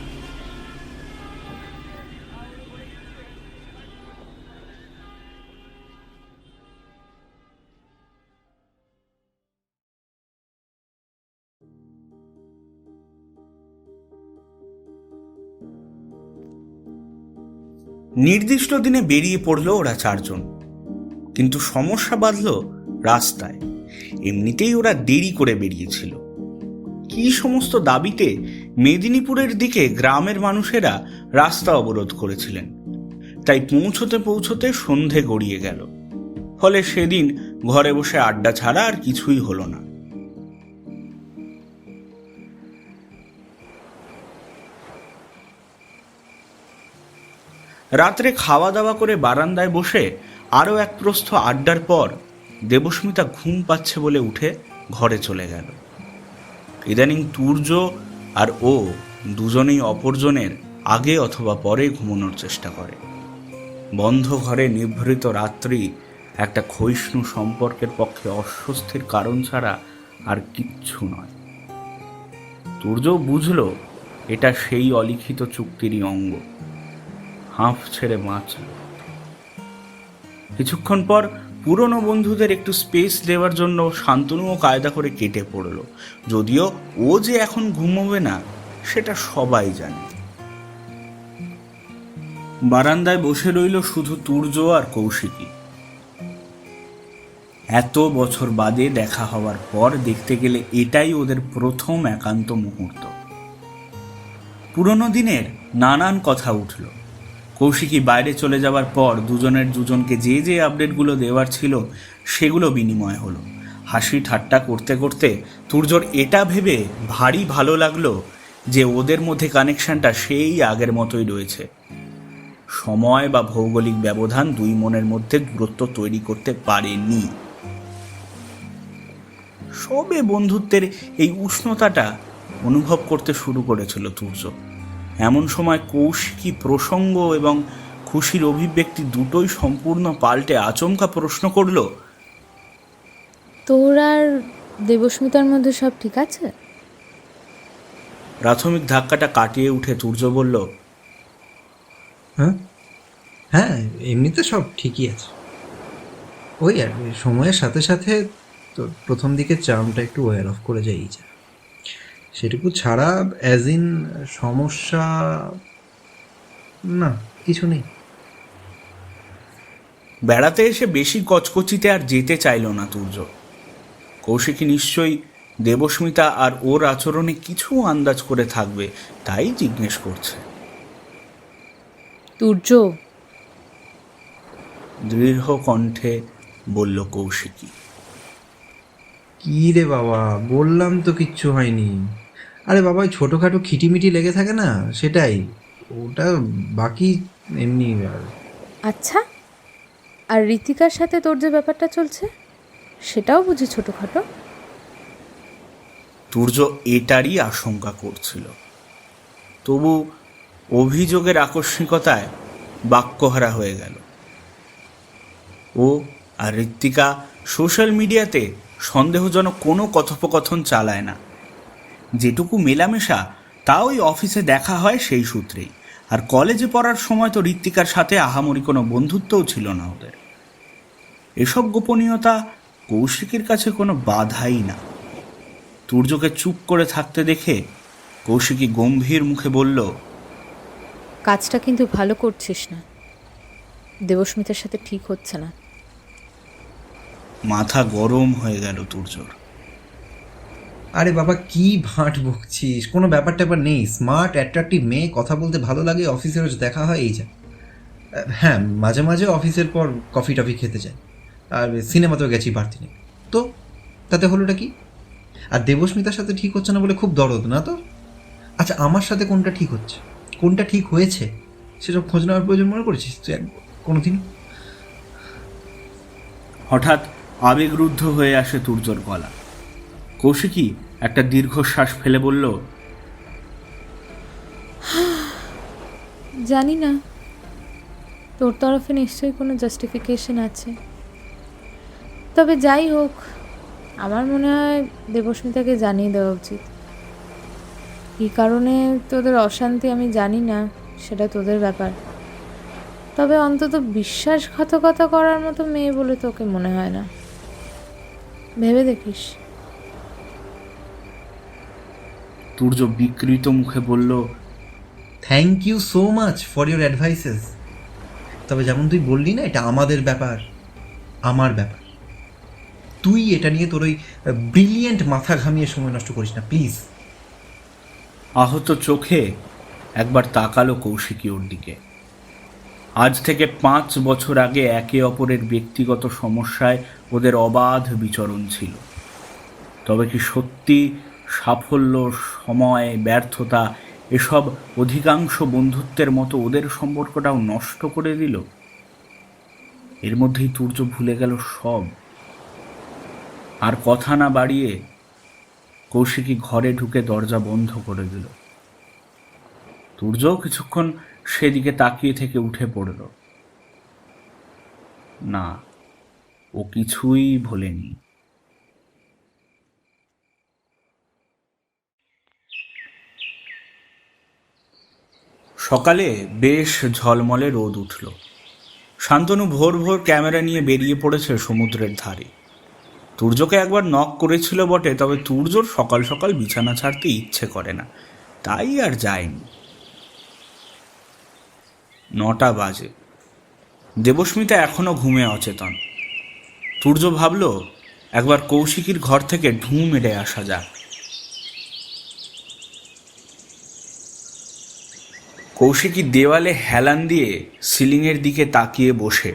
নির্দিষ্ট দিনে বেরিয়ে পড়ল ওরা চারজন, কিন্তু সমস্যা বাঁধল রাস্তায়। এমনিতেই ওরা দেরি করে বেরিয়েছিল। কি সমস্ত দাবিতে মেদিনীপুরের দিকে গ্রামের মানুষেরা রাস্তা অবরোধ করেছিলেন, তাই পৌঁছতে পৌঁছতে সন্ধে গড়িয়ে গেল। ফলে সেদিন ঘরে বসে আড্ডা ছাড়া আর কিছুই হলো না। রাত্রে খাওয়া দাওয়া করে বারান্দায় বসে আরও এক প্রস্থ আড্ডার পর দেবস্মিতা ঘুম পাচ্ছে বলে উঠে ঘরে চলে গেল। ইদানিং তুর্য আর ও দুজনেই অপরজনের আগে অথবা পরে ঘুমানোর চেষ্টা করে। বন্ধ ঘরে নিভৃত রাত্রি একটা ক্ষয়িষ্ণু সম্পর্কের পক্ষে অস্বস্তির কারণ ছাড়া আর কিচ্ছু নয়। তুর্য বুঝল এটা সেই অলিখিত চুক্তিরই অঙ্গ। হাঁফ ছেড়ে বাঁচল। কিছুক্ষণ পর পুরনো বন্ধুদের একটু স্পেস দেওয়ার জন্য শান্তনুও কায়দা করে কেটে পড়ল, যদিও ও যে এখন ঘুমোবে না সেটা সবাই জানে। বারান্দায় বসে রইল শুধু তুর্য আর কৌশিকী। এত বছর বাদে দেখা হওয়ার পর দেখতে গেলে এটাই ওদের প্রথম একান্ত মুহূর্ত। পুরনো দিনের নানান কথা উঠল। কৌশিকী বাইরে চলে যাওয়ার পর দুজনকে যে যে আপডেটগুলো দেওয়ার ছিল সেগুলো বিনিময় হলো। হাসি ঠাট্টা করতে করতে তুর্যর এটা ভেবে ভারী ভালো লাগলো যে ওদের মধ্যে কানেকশনটা সেই আগের মতোই রয়েছে। সময় বা ভৌগোলিক ব্যবধান দুই মনের মধ্যে দূরত্ব তৈরি করতে পারেনি। সবে বন্ধুত্বের এই উষ্ণতাটা অনুভব করতে শুরু করেছিল তুর্য। এমন সময় কৌশিকী প্রসঙ্গ এবং খুশির অভিব্যক্তি দুটোই সম্পূর্ণ পাল্টে আচমকা প্রশ্ন করল, তোর আর দেবস্মিতার মধ্যে সব ঠিক আছে? প্রাথমিক ধাক্কাটা কাটিয়ে উঠে তুর্য বলল, হ্যাঁ হ্যাঁ, এমনিতে সব ঠিকই আছে। ওই আর কি, সময়ের সাথে সাথে তো প্রথম দিকে চার্মটা একটু ওয়্যার অফ করে যাই যা, সেটুকু ছাড়া অ্যাজ ইন সমস্যা না, কিছু নেই। বেড়াতে এসে বেশি কচকচিতে আর যেতে চাইল না তুর্য। কৌশিকী নিশ্চয়ই দেবস্মিতা আর ওর আচরণে কিছু আন্দাজ করে থাকবে, তাই জিজ্ঞেস করছে। তুর্য, দৃঢ় কণ্ঠে বলল কৌশিকী। কি রে বাবা, বললাম তো কিচ্ছু হয়নি। আরে বাবা, ওই ছোটোখাটো খিটিমিটি লেগে থাকে না, সেটাই, ওটা বাকি এমনি। আচ্ছা, আর ঋতিকার সাথে তোর যে ব্যাপারটা চলছে সেটাও বুঝি ছোটোখাটো? তুর্য এটারই আশঙ্কা করছিল, তবু অভিযোগের আকস্মিকতায় বাক্যহারা হয়ে গেল। ও আর ঋত্বিকা সোশ্যাল মিডিয়াতে সন্দেহজনক কোনো কথোপকথন চালায় না। যেটুকু মেলামেশা তা ওই অফিসে দেখা হয় সেই সূত্রেই, আর কলেজে পড়ার সময় তো ঋত্বিকার সাথে আহামরি কোনো বন্ধুত্বও ছিল না ওদের। এসব গোপনীয়তা কৌশিকীর কাছে কোনো বাধাই না। তুর্যকে চুপ করে থাকতে দেখে কৌশিকী গম্ভীর মুখে বলল, কাজটা কিন্তু ভালো করছিস না, দেবস্মিতার সাথে ঠিক হচ্ছে না। মাথা গরম হয়ে গেল তুর্যর। আরে বাবা, কি ভাঁট বকছিস, কোনো ব্যাপার ট্যাপার নেই। স্মার্ট অ্যাট্রাকটিভ মেয়ে, কথা বলতে ভালো লাগে, অফিসে রোজ দেখা হয়, এই যা। হ্যাঁ, মাঝে মাঝে অফিসের পর কফি টফি খেতে যাই, আর সিনেমাতেও গেছি বাড়তি, তো তাতে হলোটা কি? আর দেবস্মিতার সাথে ঠিক হচ্ছে না বলে খুব দরদ না তো? আচ্ছা, আমার সাথে কোনটা ঠিক হচ্ছে, কোনটা ঠিক হয়েছে, সেসব খোঁজ নেওয়ার প্রয়োজন মনে করেছিস তুই কোনোদিন? হঠাৎ আবেগরুদ্ধ হয়ে আসে তুর্যর গলা। কৌশিকী একটা দীর্ঘশ্বাস ফেলে বলল, জানি না, তোর তরফে নিশ্চয়ই কোনো জাস্টিফিকেশন আছে, তবে যাই হোক, আমার মনে হয় দেবস্মিতাকে জানিয়ে দেওয়া উচিত। কী কারণে তোদের অশান্তি আমি জানি না, সেটা তোদের ব্যাপার, তবে অন্তত বিশ্বাসঘাতকতা করার মতো মেয়ে বলে তোকে মনে হয় না, ভেবে দেখিস। তুর্য বিকৃত মুখে বলল, thank you so much for your advices. তবে যেমন তুই বললি না, এটা আমাদের ব্যাপার, আমার ব্যাপার, তুই এটা নিয়ে তোর ওই ব্রিলিয়েন্ট মাথা ঘামিয়ে সময় নষ্ট করিস না প্লিজ। আহত চোখে একবার তাকালো কৌশিকী ওর দিকে। আজ থেকে 5 বছর আগে একে অপরের ব্যক্তিগত সমস্যায় ওদের অবাধ বিচরণ ছিল, তবে কি সত্যি সাফল্য, সময়, ব্যর্থতা এসব অধিকাংশ বন্ধুত্বের মতো ওদের সম্পর্কটাও নষ্ট করে দিল? এর মধ্যেই তুর্য ভুলে গেল সব। আর কথা না বাড়িয়ে কৌশিকী ঘরে ঢুকে দরজা বন্ধ করে দিল। তুর্যও কিছুক্ষণ সেদিকে তাকিয়ে থেকে উঠে পড়ল। না, ও কিছুই ভোলেনি। সকালে বেশ ঝলমলে রোদ উঠল। শান্তনু ভোর ভোর ক্যামেরা নিয়ে বেরিয়ে পড়েছে সমুদ্রের ধারে। তুর্যকে একবার নক করেছিল বটে, তবে তুর্যর সকাল সকাল বিছানা ছাড়তে ইচ্ছে করে না, তাই আর যায়নি। 9টা বাজে। দেবস্মিতা এখনো ঘুমে অচেতন। তুর্য ভাবল একবার কৌশিকীর ঘর থেকে ঢুঁ মেরে আসা যাক। কৌশিকী দেওয়ালে হেলান দিয়ে সিলিংয়ের দিকে তাকিয়ে বসে।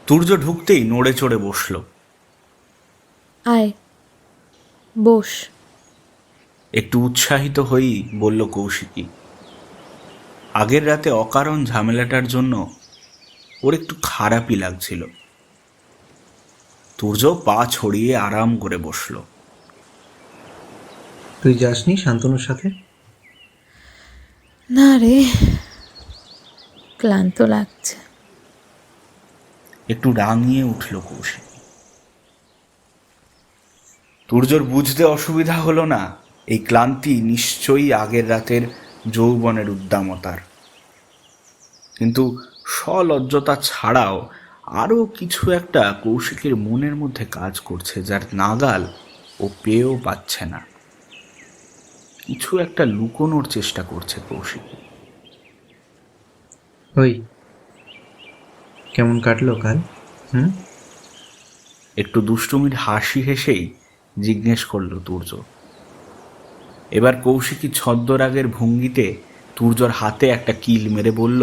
তুর্য ঢুকতেই নড়ে চড়ে বসল। আয়, বস। একটু উৎসাহিত হয়েই বলল কৌশিকী। আগের রাতে অকারণ ঝামেলাটার জন্য ওর একটু খারাপই লাগছিল। তুর্য পা ছড়িয়ে আরাম করে বসল। তুই যাসনি শান্তনুর সাথে? না রে, ক্লান্ত লাগছে। একটু রাঙিয়ে উঠল কৌশিক। তুর্যর বুঝতে অসুবিধা হলো না এই ক্লান্তি নিশ্চয়ই আগের রাতের যৌবনের উদ্দামতার, কিন্তু সলজ্জতা ছাড়াও আরও কিছু একটা কৌশিকের মনের মধ্যে কাজ করছে, যার নাগাল ও পেয়েও পাচ্ছে না। কিছু একটা লুকোনোর চেষ্টা করছে কৌশিক। ওই কেমন কাটলো কাল? একটু দুষ্টুমির হাসি হেসেই জিজ্ঞেস করল তুর্য। এবার কৌশিকী ছদ্মরাগের ভঙ্গিতে তুর্যর হাতে একটা কিল মেরে বলল,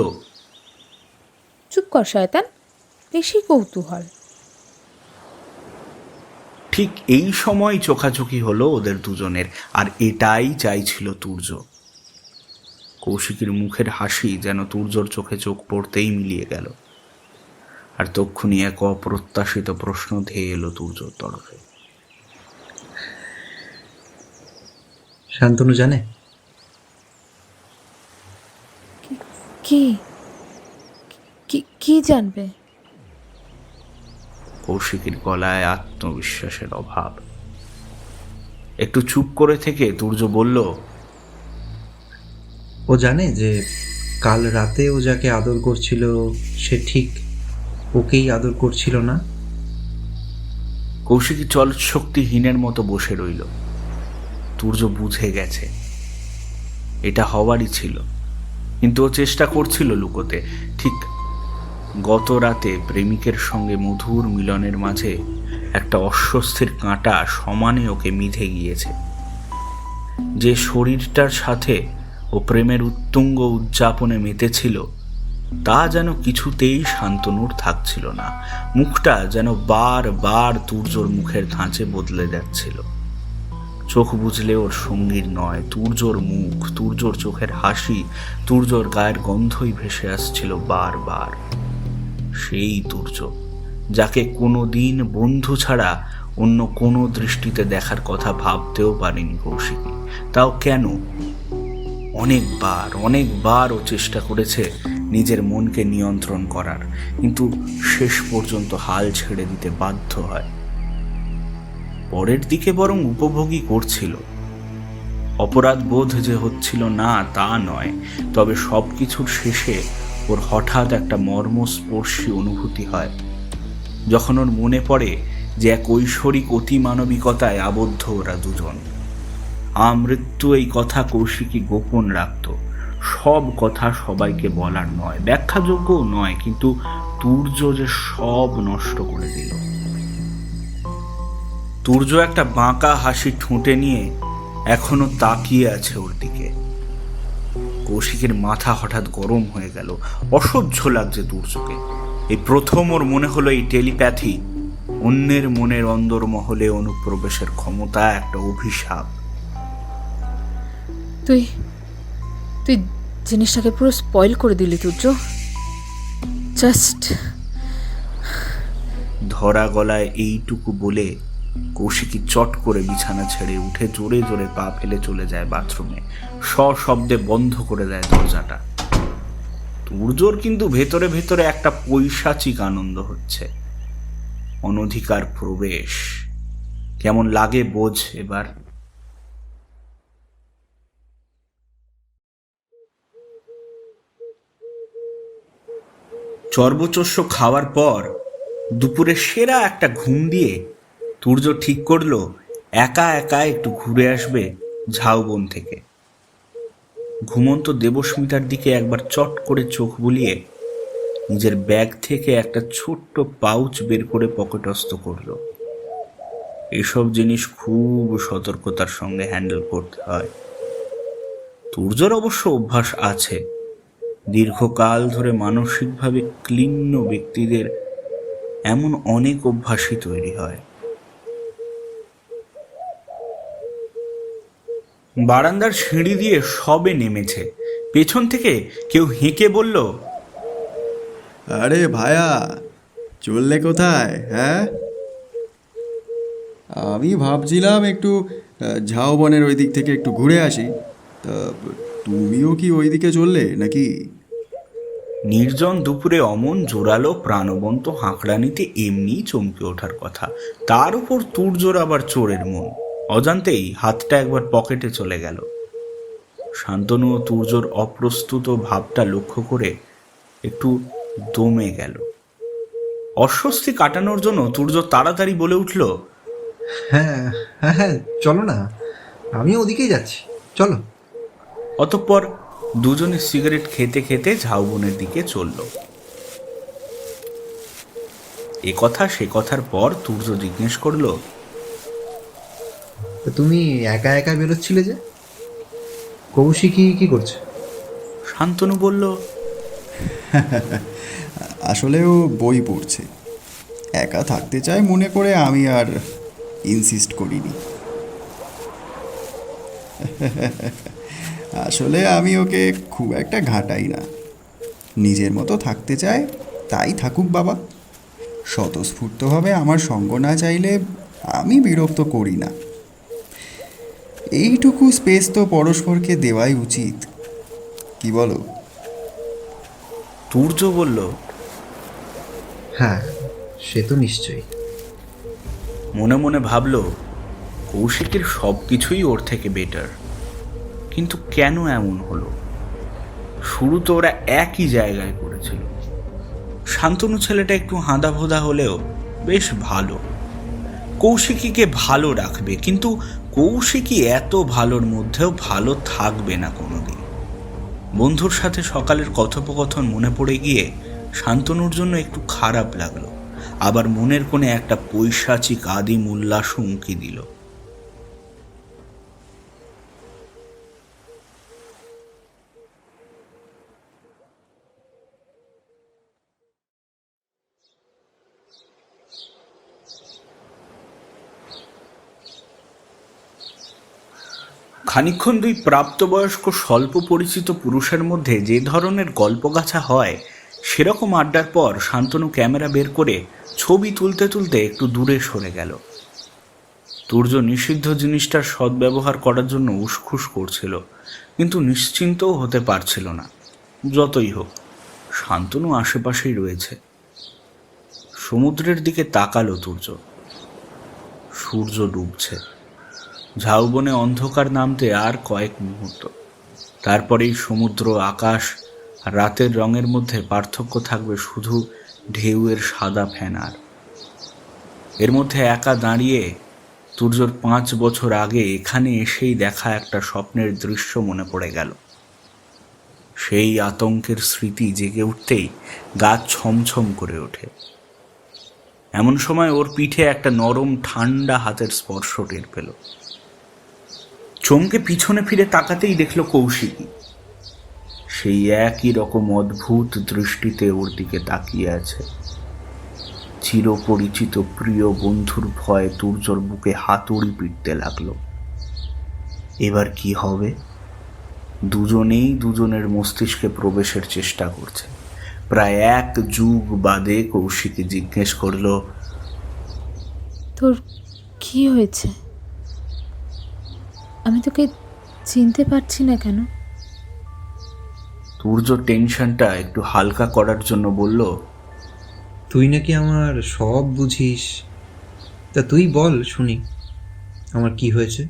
চুপ কর শয়তান, বেশি কৌতূহল। ঠিক এই সময় চোখাচোখি হলো ওদের দুজনের, আর এটাই চাইছিল তুর্য। কৌশিকীর মুখের হাসি যেন তুর্যর চোখে চোখ পড়তেই মিলিয়ে গেল, আর তক্ষুনি এক অপ্রত্যাশিত প্রশ্ন ধেয়ে এলো তুর্যর তরফে। শান্তনু জানে? কি কি জানবে? কৌশিকীর গলায় আত্মবিশ্বাসের অভাব। একটু চুপ করে থেকে তুর্য বলল, ও জানে যে কাল রাতে ও যাকে আদর করছিল সে ঠিক ওকেই আদর করছিল না? কৌশিকী চল শক্তিহীনের মতো বসে রইল। তুর্য বুঝে গেছে এটা হওয়ারই ছিল, কিন্তু ও চেষ্টা করছিল লুকোতে। ঠিক গত রাতে প্রেমিকের সঙ্গে মধুর মিলনের মাঝে একটা অস্বস্তির কাঁটা সমানে ওকে মিধে গিয়েছে। যে শরীরটার সাথে ও প্রেমের উত্তুঙ্গ উদযাপনে মেতেছিল তা যেন কিছুতেই শান্তনুর থাকছিল না। মুখটা যেন বারবার তুর্যর মুখের ধাঁচে বদলে যাচ্ছিল। চোখ বুঝলে ওর সঙ্গীর নয়, তুর্যর মুখ, তুর্যর চোখের হাসি, তুর্যর গায়ের গন্ধই ভেসে আসছিল বারবার। সেই তুর্য যাকে কোনো দিন বন্ধু ছাড়া অন্য কোনো দৃষ্টিতে দেখার কথা ভাবতেও পারেনি কৌশিকী। তাও কেন? অনেকবার ও চেষ্টা করেছে নিজের মনকে নিয়ন্ত্রণ করার, কিন্তু শেষ পর্যন্ত হাল ছেড়ে দিতে বাধ্য হয়। পরের দিকে বরং উপভোগই করছিল। অপরাধ বোধ যে হচ্ছিল না তা নয়, তবে সবকিছুর শেষে ওর হঠাৎ একটা মর্মস্পর্শী অনুভূতি হয়, যখন ওর মনে পড়ে যে এক ঐশ্বরিক অতিমানবিকতায় আবদ্ধ ওরা দুজন। আমৃত্যু এই কথা কৌশিকী গোপন রাখত। সব কথা সবাইকে বলার নয়, ব্যাখ্যাযোগ্যও নয়, কিন্তু তুর্য যে সব নষ্ট করে দিল। তুর্য একটা বাঁকা হাসি ঠোঁটে নিয়ে এখনো তাকিয়ে আছে ওর দিকে। কৌশিকের মাথা হঠাৎ গরম হয়ে গেল। অসহ্য লাগছে তুর্যকে। এই প্রথম ওর মনে হলো এই টেলিপ্যাথি, অন্যের মনের অন্দরমহলে অনুপ্রবেশের ক্ষমতা একটা অভিশাপ। তুই জিনিসটাকে পুরো স্পয়েল করে দিলি তুর্য। জাস্ট ধরা গলায় এইটুকু বলে কৌশিকী চট করে বিছানা ছেড়ে উঠে জোরে জোরে পা ফেলে চলে যায় বাথরুমে। সশব্দে বন্ধ করে দেয় দরজাটা। তুর্যর কিন্তু ভেতরে ভেতরে একটা পৈশাচিক আনন্দ হচ্ছে। অনধিকার প্রবেশ কেমন লাগে বোঝ এবার। চর্বচস্য খাওয়ার পর দুপুরে সেরা একটা ঘুম দিয়ে তুর্য ঠিক করলো একা একা একটু ঘুরে আসবে ঝাউবন থেকে। ঘুমন্ত দেবস্মিতার দিকে একবার চট করে চোখ বুলিয়ে নিজের ব্যাগ থেকে একটা ছোট্ট পাউচ বের করে পকেটস্থ করলো। এসব জিনিস খুব সতর্কতার সঙ্গে হ্যান্ডেল করতে হয়। তুর্যর অবশ্য অভ্যাস আছে। দীর্ঘকাল ধরে মানসিকভাবে ক্লিন্ন ব্যক্তিদের এমন অনেক অভ্যাসই তৈরি হয়। বারান্দার সিঁড়ি দিয়ে সবে নেমেছে, পেছন থেকে কেউ হেঁকে বলল, আরে ভায়া, চললে কোথায়? হ্যাঁ, আমি ভাবছিলাম একটু ঝাউবনের ওই দিক থেকে একটু ঘুরে আসি। তা তুমিও কি ওই দিকে চললে নাকি? নির্জন দুপুরে অমন জোরালো প্রাণবন্ত হাঁকড়ানিতে এমনিই চমকে ওঠার কথা, তার উপর তুর্যর আবার চোরের মন। অজান্তেই হাতটা একবার পকেটে চলে গেল। শান্তনু ও তুর্যর অপ্রস্তুত ভাবটা লক্ষ্য করে একটু দমে গেল। অস্বস্তি কাটানোর জন্য তুর্য তাড়াতাড়ি বলে উঠল, হ্যাঁ হ্যাঁ হ্যাঁ, চলো না, আমিও ওদিকেই যাচ্ছি, চলো। অতঃপর দুজনে সিগারেট খেতে খেতে ঝাউবনের দিকে চলল। এ কথা সে কথার পর তুর্য জিজ্ঞেস করলো, তো তুমি একা একা বেরোচ্ছিলে যে, কৌশিকী কি করছে? শান্তনু বলল, আসলে ও বই পড়ছে, একা থাকতে চায় মনে করে আমি আর ইনসিস্ট করিনি। আসলে আমি ওকে খুব একটা ঘাঁটাই না, নিজের মতো থাকতে চায় তাই থাকুক বাবা। স্বতঃস্ফূর্তভাবে আমার সঙ্গ না চাইলে আমি বিরক্ত করি না। এইটুকু স্পেস তো পরস্পরকে দেওয়াই উচিত, কি বলো? তুর্য বলল, হ্যাঁ, সে তো নিশ্চয়ই। মনে মনে ভাবল কৌশিকের সব কিছুই ওর থেকে বেটার, কিন্তু কেন এমন হলো? শুরু তো ওরা একই জায়গায় করেছিল। শান্তনু ছেলেটা একটু হাঁদাভোদা হলেও বেশ ভালো, কৌশিকীকে ভালো রাখবে, কিন্তু কৌশিকী এত ভালোর মধ্যেও ভালো থাকবে না কোনোদিন। বন্ধুর সাথে সকালের কথোপকথন মনে পড়ে গিয়ে শান্তনুর জন্য একটু খারাপ লাগলো, আবার মনের কোণে একটা পৈশাচিক আদিম উল্লাসও উঁকি দিল। খানিকক্ষণ দুই প্রাপ্তবয়স্ক স্বল্প পরিচিত পুরুষের মধ্যে যে ধরনের গল্পগাছা হয়, সেরকম আড্ডার পর শান্তনু ক্যামেরা বের করে ছবি তুলতে তুলতে একটু দূরে সরে গেল। তুর্য নিষিদ্ধ জিনিসটার সদ্ব্যবহার করার জন্য উসখুস করছিল, কিন্তু নিশ্চিন্তও হতে পারছিল না। যতই হোক, শান্তনু আশেপাশেই রয়েছে। সমুদ্রের দিকে তাকালো তুর্য। সূর্য ডুবছে। ঝাউবনে অন্ধকার নামতে আর কয়েক মুহূর্ত, তারপরেই সমুদ্র, আকাশ আর রাতের রঙের মধ্যে পার্থক্য থাকবে শুধু ঢেউয়ের সাদা ফেনার। এর মধ্যে একা দাঁড়িয়ে তুর্যর 5 বছর আগে এখানে এসেই দেখা একটা স্বপ্নের দৃশ্য মনে পড়ে গেল। সেই আতঙ্কের স্মৃতি জেগে উঠতেই গা ছমছম করে ওঠে। এমন সময় ওর পিঠে একটা নরম ঠান্ডা হাতের স্পর্শ টের পেল। চমকে পিছনে ফিরে তাকাতেই দেখল কৌশিকী সেই একই রকম অদ্ভুত দৃষ্টিতে ওর দিকে তাকিয়ে আছে। চিরপরিচিত প্রিয় বন্ধুর ভয়ে তুর্যর বুকে হাতুড়ি পিটতে লাগলো। এবার কি হবে? দুজনেই দুজনের মস্তিষ্কে প্রবেশের চেষ্টা করছে। প্রায় 1 যুগ বাদে কৌশিকী জিজ্ঞেস করল, তোর কি হয়েছে? আমি তোকে চিনতে পারছি না কেন? তুর্য টেনশনটা একটু হালকা করার জন্য বলল, তুই নাকি আমার সব বুঝিস, তা তুই বল শুনি, আমার কি হয়েছে?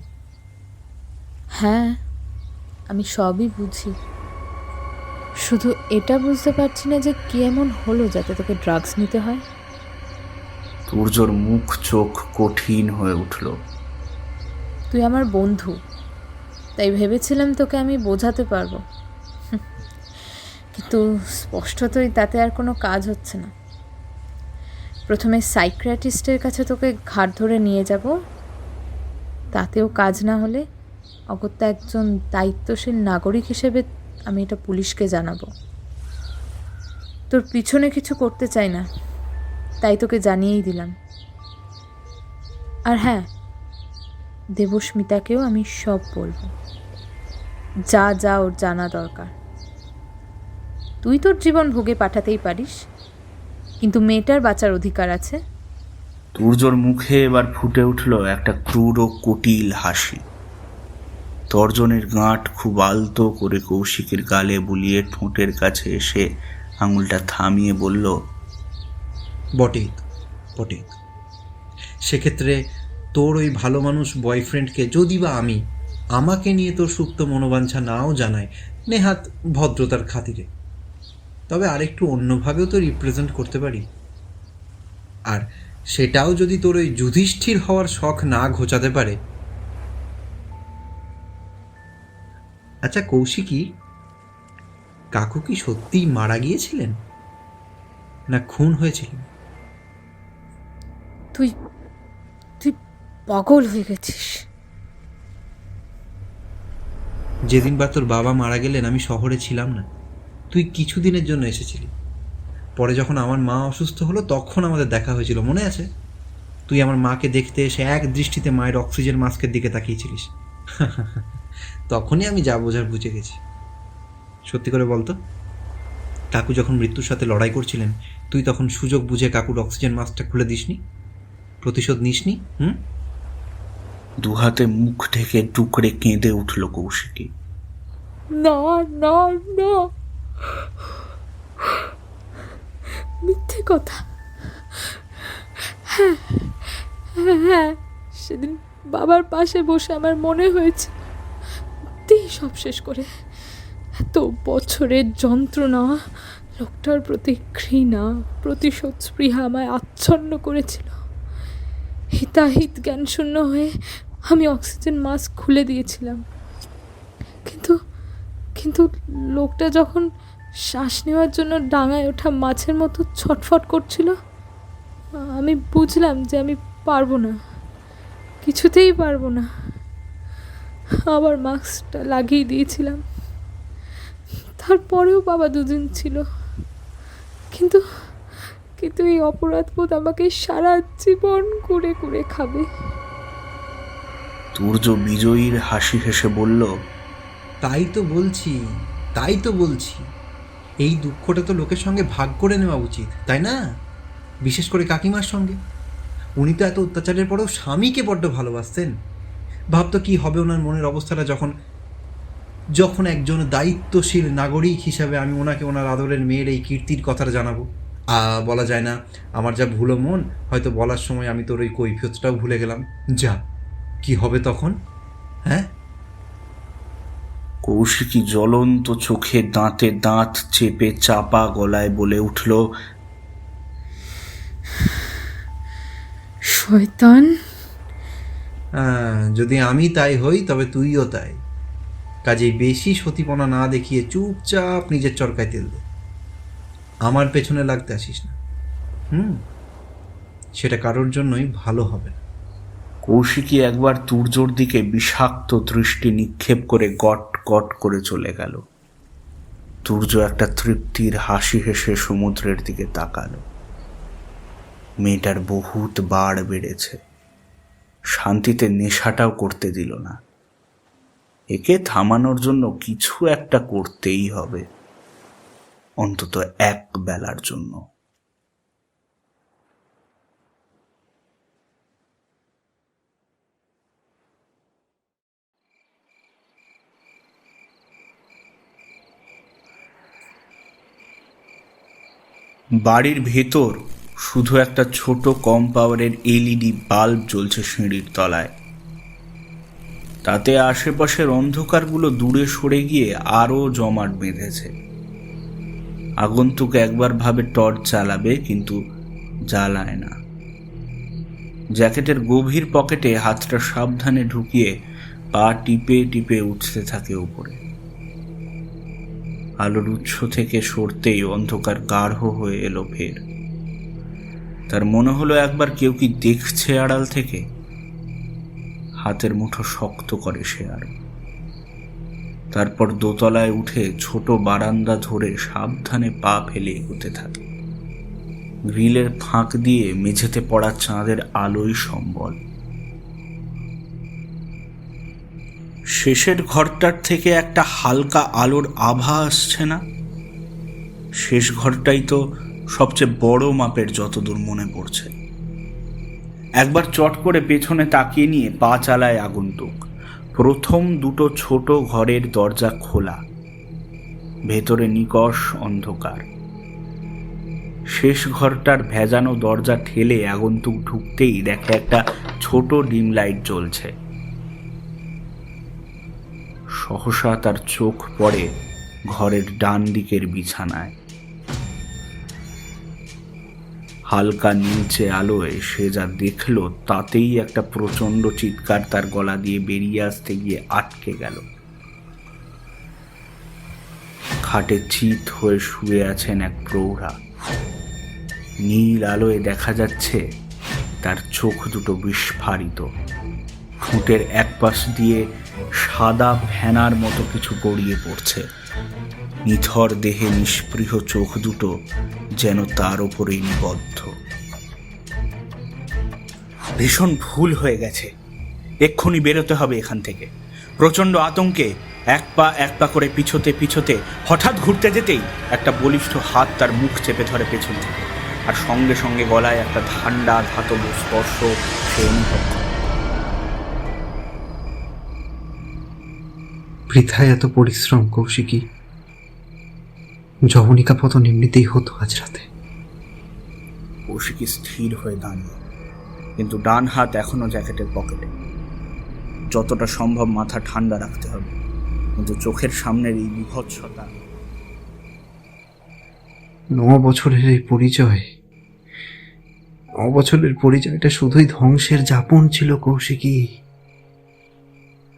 হ্যাঁ, আমি সবই বুঝি, শুধু এটা বুঝতে পারছি না যে কি এমন হলো যাতে তোকে ড্রাগস নিতে হয়। তুর্যর মুখ চোখ কঠিন হয়ে উঠল। তুই আমার বন্ধু, তাই ভেবেছিলাম তোকে আমি বোঝাতে পারবো, কিন্তু স্পষ্টতই তাতে আর কোনো কাজ হচ্ছে না। প্রথমে সাইকিয়াট্রিস্টের কাছে তোকে ঘাড় ধরে নিয়ে যাব, তাতেও কাজ না হলে অগত্যা একজন দায়িত্বশীল নাগরিক হিসেবে আমি এটা পুলিশকে জানাবো। তোর পিছনে কিছু করতে চাই না, তাই তোকে জানিয়েই দিলাম। আর হ্যাঁ, দেবস্মিতাকেও আমি সব বলবো, যা যা ওর জানা দরকার। তুই তোর জীবন ভোগে পাঠাতেই পারিস, কিন্তু মেয়েটার বাঁচার অধিকার আছে। তুর্যর মুখে এবার ফুটে উঠল একটা ক্রূর ও কুটিল হাসি। তর্জনের গাঁট খুব আলতো করে কৌশিকের গালে বুলিয়ে ঠোঁটের কাছে এসে আঙুলটা থামিয়ে বলল, বটেই তো, বটেই তো। সেক্ষেত্রে তোর ওই ভালো মানুষ বয়ফ্রেন্ডকে যদি বা আমি আমাকে নিয়ে তোর সুপ্ত মনোবাঞ্ছা নাও জানাই, নেহাত ভদ্রতার খাতিরে, তবে আরেকটু অন্যভাবেও তো রিপ্রেজেন্ট করতে পারি। আর সেটাও যদি তোর ওই যুধিষ্ঠির হওয়ার শখ না ঘোচাতে পারে। আচ্ছা কৌশিকী, কাকু কি সত্যিই মারা গিয়েছিলেন না খুন হয়েছিলেন? তুই তুই পাগল হয়ে গেছিস। যেদিন বা তোর বাবা মারা গেলেন আমি শহরে ছিলাম না, তুই কিছুদিনের জন্য এসেছিলি। পরে যখন আমার মা অসুস্থ হলো তখন আমাদের দেখা হয়েছিল, মনে আছে? তুই আমার মাকে দেখতে এসে এক দৃষ্টিতে মায়ের অক্সিজেন মাস্কের দিকে তাকিয়েছিলিস। তখনই আমি যা বোঝার বুঝে গেছি। সত্যি করে বলতো, কাকু যখন মৃত্যুর সাথে লড়াই করছিলেন তুই তখন সুযোগ বুঝে কাকুর অক্সিজেন মাস্কটা খুলে দিসনি? প্রতিশোধ নিসনি? দুহাতে মুখ ঢেকে টুকরে কেঁদে উঠল কৌশিকী। না না না, মিথ্যে কথা। হ্যাঁ হ্যাঁ হ্যাঁ, সেদিন বাবার পাশে বসে আমার মনে হয়েছে তুই সব শেষ করে। এত বছরের যন্ত্রণা, লোকটার প্রতি ঘৃণা, প্রতিশোধ স্পৃহা আমায় আচ্ছন্ন করেছিল। হিতাহিত জ্ঞান শূন্য হয়ে আমি অক্সিজেন মাস্ক খুলে দিয়েছিলাম, কিন্তু কিন্তু লোকটা যখন শ্বাস নেওয়ার জন্য ডাঙায় ওঠা মাছের মতো ছটফট করছিল, আমি বুঝলাম যে আমি পারবো না, কিছুতেই পারবো না। আবার মাস্কটা লাগিয়ে দিয়েছিলাম। তারপরেও বাবা দুদিন ছিল, কিন্তু কিন্তু এই অপরাধবোধ আমাকে সারা জীবন কুড়ে কুড়ে খাবে। তুর্য বিজয়ীর হাসি হেসে বলল, তাই তো বলছি, তাই তো বলছি, এই দুঃখটা তো লোকের সঙ্গে ভাগ করে নেওয়া উচিত, তাই না? বিশেষ করে কাকিমার সঙ্গে। উনি তো এত অত্যাচারের পরেও স্বামীকে বড্ড ভালোবাসতেন। ভাবতো কি হবে ওনার মনের অবস্থাটা যখন যখন একজন দায়িত্বশীল নাগরিক হিসাবে আমি ওনাকে ওনার আদরের মেয়ের এই কীর্তির কথাটা জানাবো। বলা যায় না, আমার যা ভুলো মন, হয়তো বলার সময় আমি তোর ওই কৈফিয়তটাও ভুলে গেলাম। যা, কি হবে তখন? হ্যাঁ? কৌশিকী জ্বলন্ত চোখে দাঁতে দাঁত চেপে চাপা গলায় বলে উঠল, শয়তান। যদি আমি তাই হই তবে তুইও তাই। কাজেই বেশি সতীপনা না দেখিয়ে চুপচাপ নিজের চরকায় তেল দে, আমার পেছনে লাগতে আসিস না। সেটা কারোর জন্যই ভালো হবে না। কৌশিকী একবার তুর্যর দিকে বিষাক্ত দৃষ্টি নিক্ষেপ করে গট গট করে চলে গেল। তুর্য একটা তৃপ্তির হাসি হেসে সমুদ্রের দিকে তাকালো। মেয়েটার বহুত বাড় বেড়েছে, শান্তিতে নেশাটাও করতে দিল না। একে থামানোর জন্য কিছু একটা করতেই হবে, অন্তত এক বেলার জন্য। বাড়ির ভেতর শুধু একটা ছোট কম পাওয়ারের এলইডি বাল্ব জ্বলছে সিঁড়ির তলায়। তাতে আশেপাশের অন্ধকারগুলো দূরে সরে গিয়ে আরও জমাট বেঁধেছে। আগন্তুক একবার ভাবে টর্চ জ্বালাবে, কিন্তু জ্বালায় না। জ্যাকেটের গভীর পকেটে হাতটা সাবধানে ঢুকিয়ে পা টিপে টিপে উঠতে থাকে উপরে। আলোর উৎস থেকে সরতেই অন্ধকার গাঢ় হয়ে এলো ফের। তার মনে হলো একবার কেউ কি দেখছে আড়াল থেকে। হাতের মুঠো শক্ত করে সে আরো। তারপর দোতলায় উঠে ছোট বারান্দা ধরে সাবধানে পা ফেলে এগোতে থাকে। গ্রিলের ফাঁক দিয়ে মেঝেতে পড়া চাঁদের আলোই সম্বল। শেষের ঘরটার থেকে একটা হালকা আলোর আভা আসছে না? শেষ ঘরটাই তো সবচেয়ে বড় মাপের, যতদূর মনে পড়ছে। একবার চট করে পেছনে তাকিয়ে নিয়ে পা চালায় আগন্তুক। প্রথম দুটো ছোট ঘরের দরজা খোলা, ভেতরে নিকষ অন্ধকার। শেষ ঘরটার ভেজানো দরজা ঠেলে আগন্তুক ঢুকতেই দেখে একটা ছোট ডিম লাইট জ্বলছে। সহসা তার চোখ পড়ে ঘরের ডান দিকের বিছানায়। হালকা নীলচে আলোয় সে যা দেখল তাতেই একটা প্রচণ্ড চিৎকার তার গলা দিয়ে বেরিয়ে আসতে গিয়ে আটকে গেল। খাটে চিত হয়ে শুয়ে আছেন এক প্রৌঢ়া। নীল আলোয় দেখা যাচ্ছে তার চোখ দুটো বিস্ফারিত, ঠোঁটের এক পাশ দিয়ে সাদা ফেনার মতো কিছু গড়িয়ে পড়ছে। নিথর দেহে নিষ্পৃহ চোখ দুটো যেন তার ওপরেই নিবদ্ধ। ভীষণ ভুল হয়ে গেছে, এক্ষুনি বেরোতে হবে এখান থেকে। প্রচণ্ড আতঙ্কে এক পা করে পিছোতে হঠাৎ ঘুরতে যেতেই একটা বলিষ্ঠ হাত তার মুখ চেপে ধরে পেছন থেকে, আর সঙ্গে সঙ্গে গলায় একটা ঠান্ডা ধাতব স্পর্শ সে অনুভব করে। বৃথায় এত পরিশ্রম কৌশিকী। যবনিকা পতন এমনিতেই হতো আজ রাতে। কৌশিকী স্থির হয়ে দাঁড়িয়ে, কিন্তু ডান হাত এখনো জ্যাকেটের পকেটে। যতটা সম্ভব মাথা ঠান্ডা রাখতে হবে, কিন্তু চোখের সামনের এই বিভৎসতা। 9 বছরের এই পরিচয়, 9 বছরের পরিচয়টা শুধুই ধ্বংসের যাপন ছিল কৌশিকী।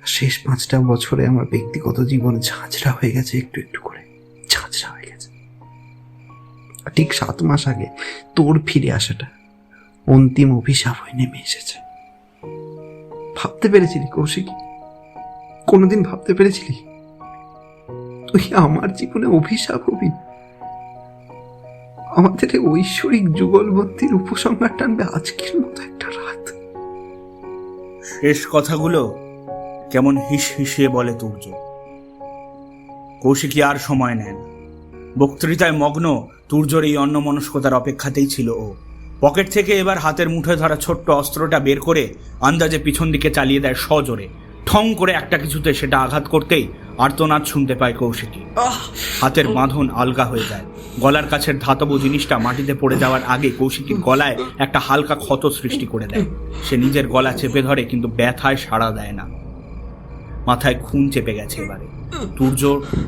শেষ 5টা বছরে আমার ব্যক্তিগত জীবন ঝাঁঝরা হয়ে গেছে, একটু একটু করে ঝাঁঝরা হয়ে গেছে। ঠিক 7 মাস আগে তোর ফিরে আসাটা অন্তিম অভিশাপ হয়ে নেমে এসেছে। ভাবতে পেরেছিলি কৌশিকী? কোনোদিন ভাবতে পেরেছিলি তুই আমার জীবনে অভিশাপ হবি? আমাদের ঐশ্বরিক যুগলবন্দির উপসংহার টানবে আজকের মতো একটা রাত। শেষ কথাগুলো কেমন হিসিয়ে বলে তুর্য। কৌশিকী আর সময় নেন। বক্তৃতায় মগ্ন তুর্যর এই অন্যমনস্কতার অপেক্ষাতেই ছিল ও। পকেট থেকে এবার হাতের মুঠোয় ধরা ছোট্ট অস্ত্রটা বের করে আন্দাজে পিছন দিকে চালিয়ে দেয় সজোরে। ঠং করে একটা কিছুতে সেটা আঘাত করতেই আর্তনাদ শুনতে পায় কৌশিকী। হাতের বাঁধন আলগা হয়ে যায়। গলার কাছের ধাতব জিনিসটা মাটিতে পড়ে যাওয়ার আগে কৌশিকীর গলায় একটা হালকা ক্ষত সৃষ্টি করে দেয়। সে নিজের গলা চেপে ধরে, কিন্তু ব্যথায় সাড়া দেয় না। মাথায় খুন চেপে গেছে এবারে। তুর্য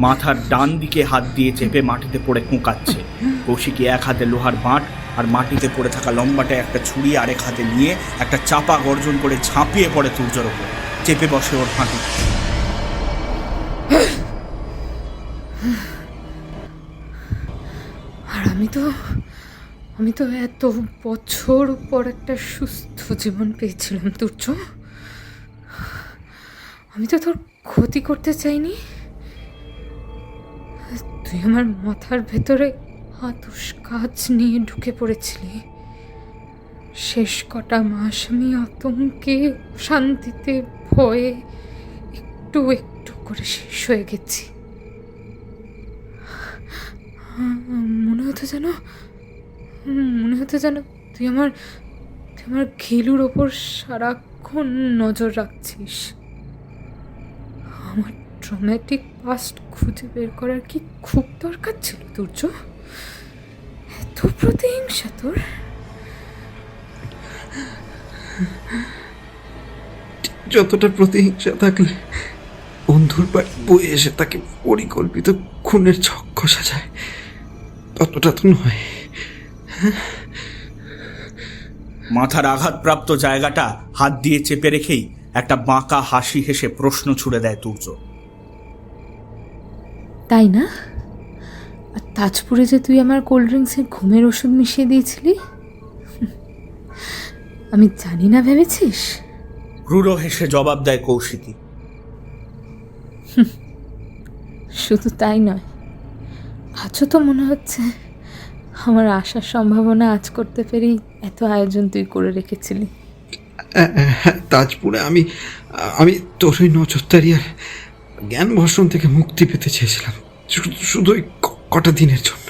মাথার ডান দিকে হাত দিয়ে চেপে মাটিতে পড়ে কুঁকাচ্ছে। কৌশিকী এক হাতে লোহার বাঁট আর মাটিতে পড়ে থাকা লম্বাটে একটা ছুরি আরেক হাতে নিয়ে একটা চাপা গর্জন করে ঝাঁপিয়ে পড়ে তুর্যর ওপর, চেপে বসে ওর হাঁটু। আর আমি তো এত বছর পর একটা সুস্থ জীবন পেয়েছিলাম তুর্য। আমি তো তোর ক্ষতি করতে চাইনি। তুই আমার মাথার ভেতরে হাতুস কাজ নিয়ে ঢুকে পড়েছিলি। শেষ কটা মাস আমি আতঙ্কে, শান্তিতে, ভয়ে একটু একটু করে শেষ হয়ে গেছি। মনে হতো যেন তুই আমার ঘিলুর ওপর সারাক্ষণ নজর রাখছিস। আমার ট্রমেটিক পাস্ট খুঁজে বের করার কি খুব দরকার ছিল তুর্য? এত প্রতিহিংসা তোর? যতটা প্রতিহিংসা থাকলে বন্ধুর বাড়ি বয়ে এসে তাকে পরিকল্পিত খুনের ছক কষা যায়, ততটা তো নয়। মাথার আঘাতপ্রাপ্ত জায়গাটা হাত দিয়ে চেপে রেখেই একটা বাঁকা হাসি হেসে প্রশ্ন ছুড়ে দেয় তুর্য। তাই না? আর তাজপুরে যে তুই আমার কোল্ড ড্রিঙ্কসের ঘুমের ওষুধ মিশিয়ে দিয়েছিলি, আমি জানি না ভেবেছিস? ক্রূর হেসে জবাব দেয় কৌশিকী। শুধু তাই নয়, আজও তো মনে হচ্ছে আমার আসার সম্ভাবনা আজ করতে পেরেই এত আয়োজন তুই করে রেখেছিলি। তাজপুরে আমি তোর ওই নজরদারি আর জ্ঞান বর্ষণ থেকে মুক্তি পেতে চেয়েছিলাম, শুধু ওই কটা দিনের জন্য।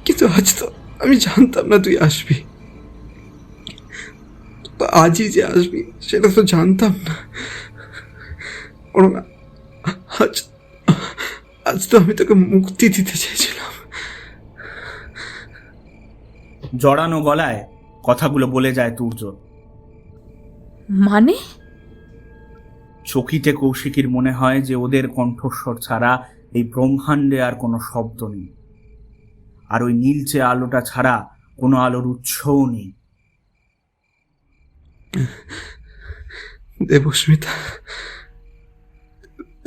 কিন্তু আজ তো আমি জানতাম না তুই আসবি। আজই যে আসবি সেটা তো জানতাম না। বরং আজ আজ তো আমি তোকে মুক্তি দিতে চেয়েছিলাম। জড়ানো গলায় কথাগুলো বলে যায় তুর্য। মানে? চকিতে কৌশিকীর মনে হয় যে ওদের কণ্ঠস্বর ছাড়া এই ব্রহ্মাণ্ডে আর কোনো শব্দ নেই, আর ওই নীলচে আলোটা ছাড়া কোনো আলোর উৎসও নেই।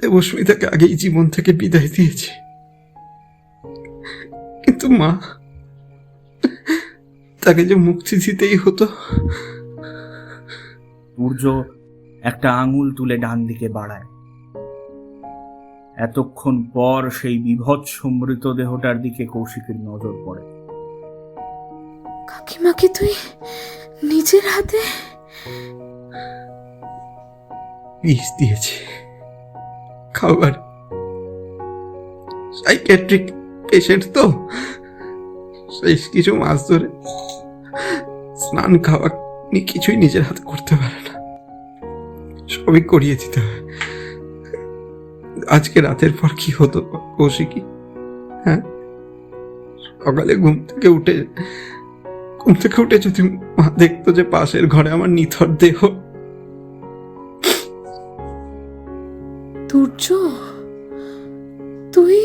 দেবস্মিতাকে আগেই জীবন থেকে বিদায় দিয়েছি, কিন্তু মা, তাকে যে মুক্তি দিতেই হতো। সূর্য একটা আঙুল তুলে ডান দিকে বাড়ায়। এতক্ষণ পর সেই বিভৎস মৃতদেহটার দিকে কৌশিকের নজর পড়ে। কাকিমাকে তুই নিজের হাতে? বিষ দিয়েছি খাবার। সাইকিয়াট্রিক পেশেন্ট তো, শেষ কিছু মাস ধরে স্নান খাওয়া কিছুই নিজের হাতে করতে পারে না, সবই করিয়ে দিতে হয়। আজকে রাতের পর কি হতো কৌশিকী? হ্যাঁ, সকালে ঘুম থেকে উঠে যদি মা দেখতো যে পাশের ঘরে আমার নিথর দেহ। তুর্য, তুই?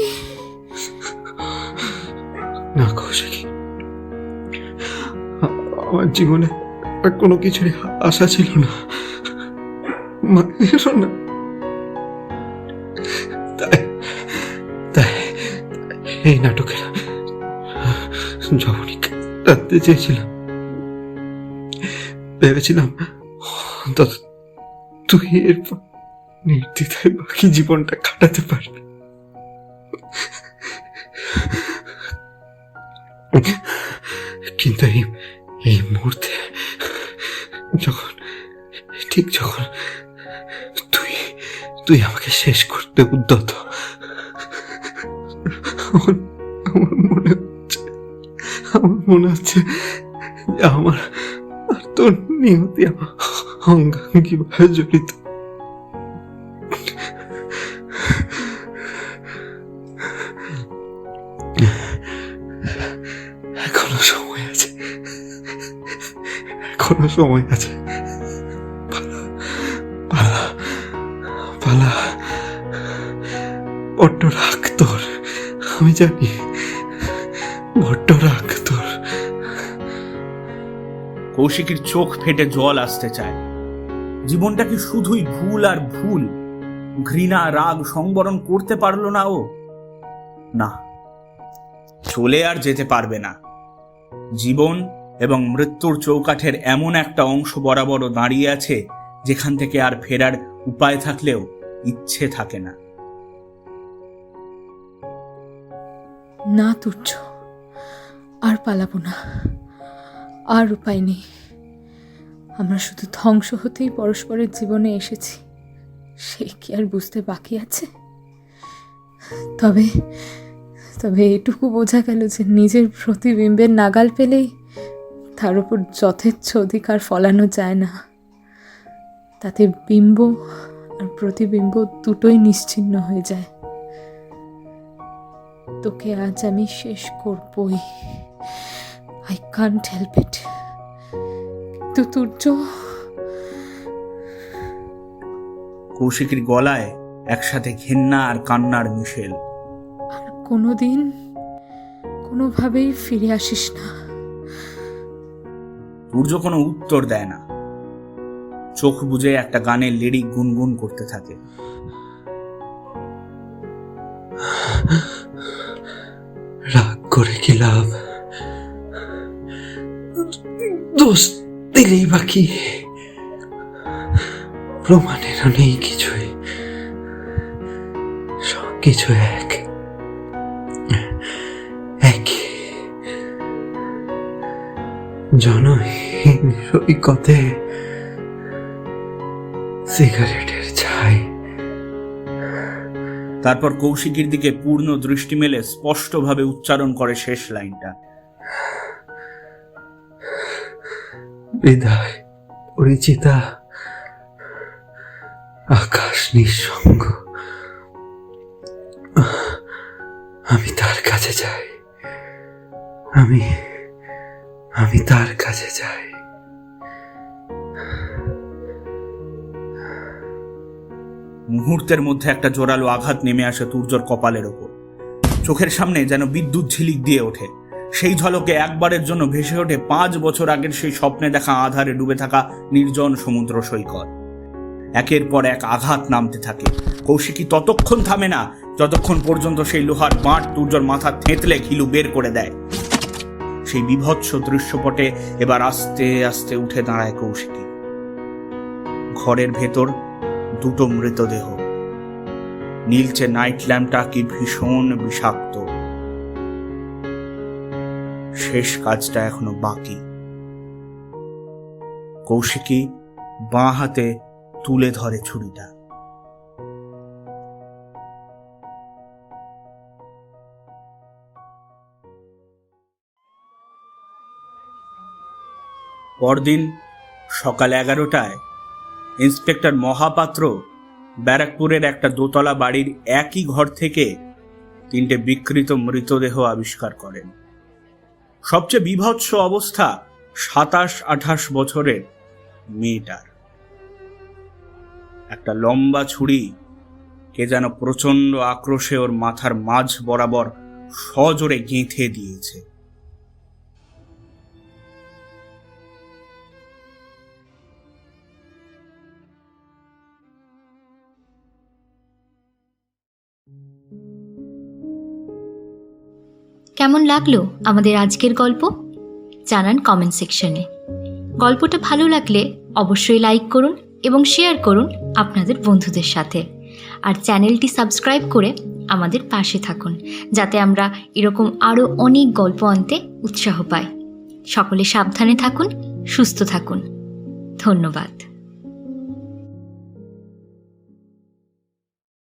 না কৌশিকী, আমার জীবনে আর কোনো কিছুর আশা ছিল না, মায়েরও না। তাই এই নাটকের যখনই রাখতে চেয়েছিলাম, ভেবেছিলাম অন্তত তুই এরপর নির্দ্বিধায় বাকি জীবনটা কাটাতে পারবে। কিন্তু এই মুহূর্তে যখন তুই আমাকে শেষ করতে উদ্যত, আমার মনে হচ্ছে যে আমার আর তোর নিহতি অঙ্গাঙ্গিভাবে জড়িত। এখনো সময় আছে। পালা। বড্ড রাগ তোর, আমি জানি, বড্ড রাগ তোর। কৌশিকীর চোখ ফেটে জল আসতে চায়। জীবনটা কি শুধুই ভুল আর ভুল? ঘৃণা, রাগ সংবরণ করতে পারলো না ও? না, চলে আর যেতে পারবে না। জীবন এবং মৃত্যুর চৌকাঠের এমন একটা অংশ বরাবরও দাঁড়িয়ে আছে যেখান থেকে আর ফেরার উপায় থাকলেও ইচ্ছে থাকে না। না তুর্য, আর পালাবো না, আর উপায় নেই। আমরা শুধু ধ্বংস হতেই পরস্পরের জীবনে এসেছি, সে কি আর বুঝতে বাকি আছে? তবে এটুকু বোঝা গেল যে নিজের প্রতিবিম্বের নাগাল পেলেই তার উপর যথেচ্ছ অধিকার ফলানো যায় না। তাতে বিম্ব আর প্রতিবিম্ব দুটোই নিশ্চিহ্ন হয়ে যায়। তোকে আজ আমি শেষ করবই, আই কান্ট হেল্প ইট। কিন্তু তুর্য। কৌশিকীর গলায় একসাথে ঘেন্না আর কান্নার মিশেল। আর কোনোদিন কোনোভাবেই ফিরে আসিস না। সূর্য কোনো উত্তর দেয় না, চোখ বুজে একটা গানের লিরিক গুনগুন করতে থাকে। রাগ করে কি লাভ, দোষ দিলেই বাকি, প্রমাণেরও নেই কিছুই, সবকিছু একই জনহীন সৈকতে সিগারেটের ছাই। তারপর কৌশিকীর দিকে পূর্ণ দৃষ্টি মেলে স্পষ্টভাবে উচ্চারণ করে শেষ লাইনটা। বিদায় পরিচিতা আকাশ নিঃসঙ্গ, আমি তার কাছে যাই, আমি তার কাছে যাই। মুহূর্তের মধ্যে একটা জোরালো আঘাত নেমে আসে তুর্যর কপালের ওপর। চোখের সামনে যেন বিদ্যুৎ ঝিলিক দিয়ে ওঠে। সেই ঝলকে একবারের জন্য ভেসে ওঠে 5 বছর আগের সেই স্বপ্নে দেখা আধারে ডুবে থাকা নির্জন সমুদ্র সৈকত। একের পর এক আঘাত নামতে থাকে। কৌশিকী ততক্ষণ থামে না যতক্ষণ পর্যন্ত সেই লোহার বাঁট তুর্যর মাথা থেঁতলে ঘিলু বের করে দেয়। সেই বিভৎস দৃশ্যপটে এবার আস্তে আস্তে উঠে দাঁড়ায় কৌশিকী। ঘরের ভেতর 2টো মৃতদেহ। নীলচে নাইট ল্যাম্পটা কি ভীষণ বিষাক্ত। শেষ কাজটা এখনো বাকি। কৌশিকী বাঁ হাতে তুলে ধরে ছুরিটা। পরদিন সকাল 11টায় ইন্সপেক্টর মহাপাত্র ব্যারাকপুরের একটা দোতলা বাড়ির একই ঘর থেকে 3টে বিকৃত মৃতদেহ আবিষ্কার করেন। সবচেয়ে বিভৎস অবস্থা 27-28 বছরের মেয়েটার। একটা লম্বা ছুরি কে যেন প্রচন্ড আক্রোশে ওর মাথার মাঝ বরাবর সজোরে গেঁথে দিয়েছে। কেমন লাগলো আমাদের আজকের গল্প জানান কমেন্ট সেকশনে। গল্পটা ভালো লাগলে অবশ্যই লাইক করুন এবং শেয়ার করুন আপনাদের বন্ধুদের সাথে। আর চ্যানেলটি সাবস্ক্রাইব করে আমাদের পাশে থাকুন, যাতে আমরা এরকম আরও অনেক গল্প আনতে উৎসাহ পাই। সকলে সাবধানে থাকুন, সুস্থ থাকুন। ধন্যবাদ।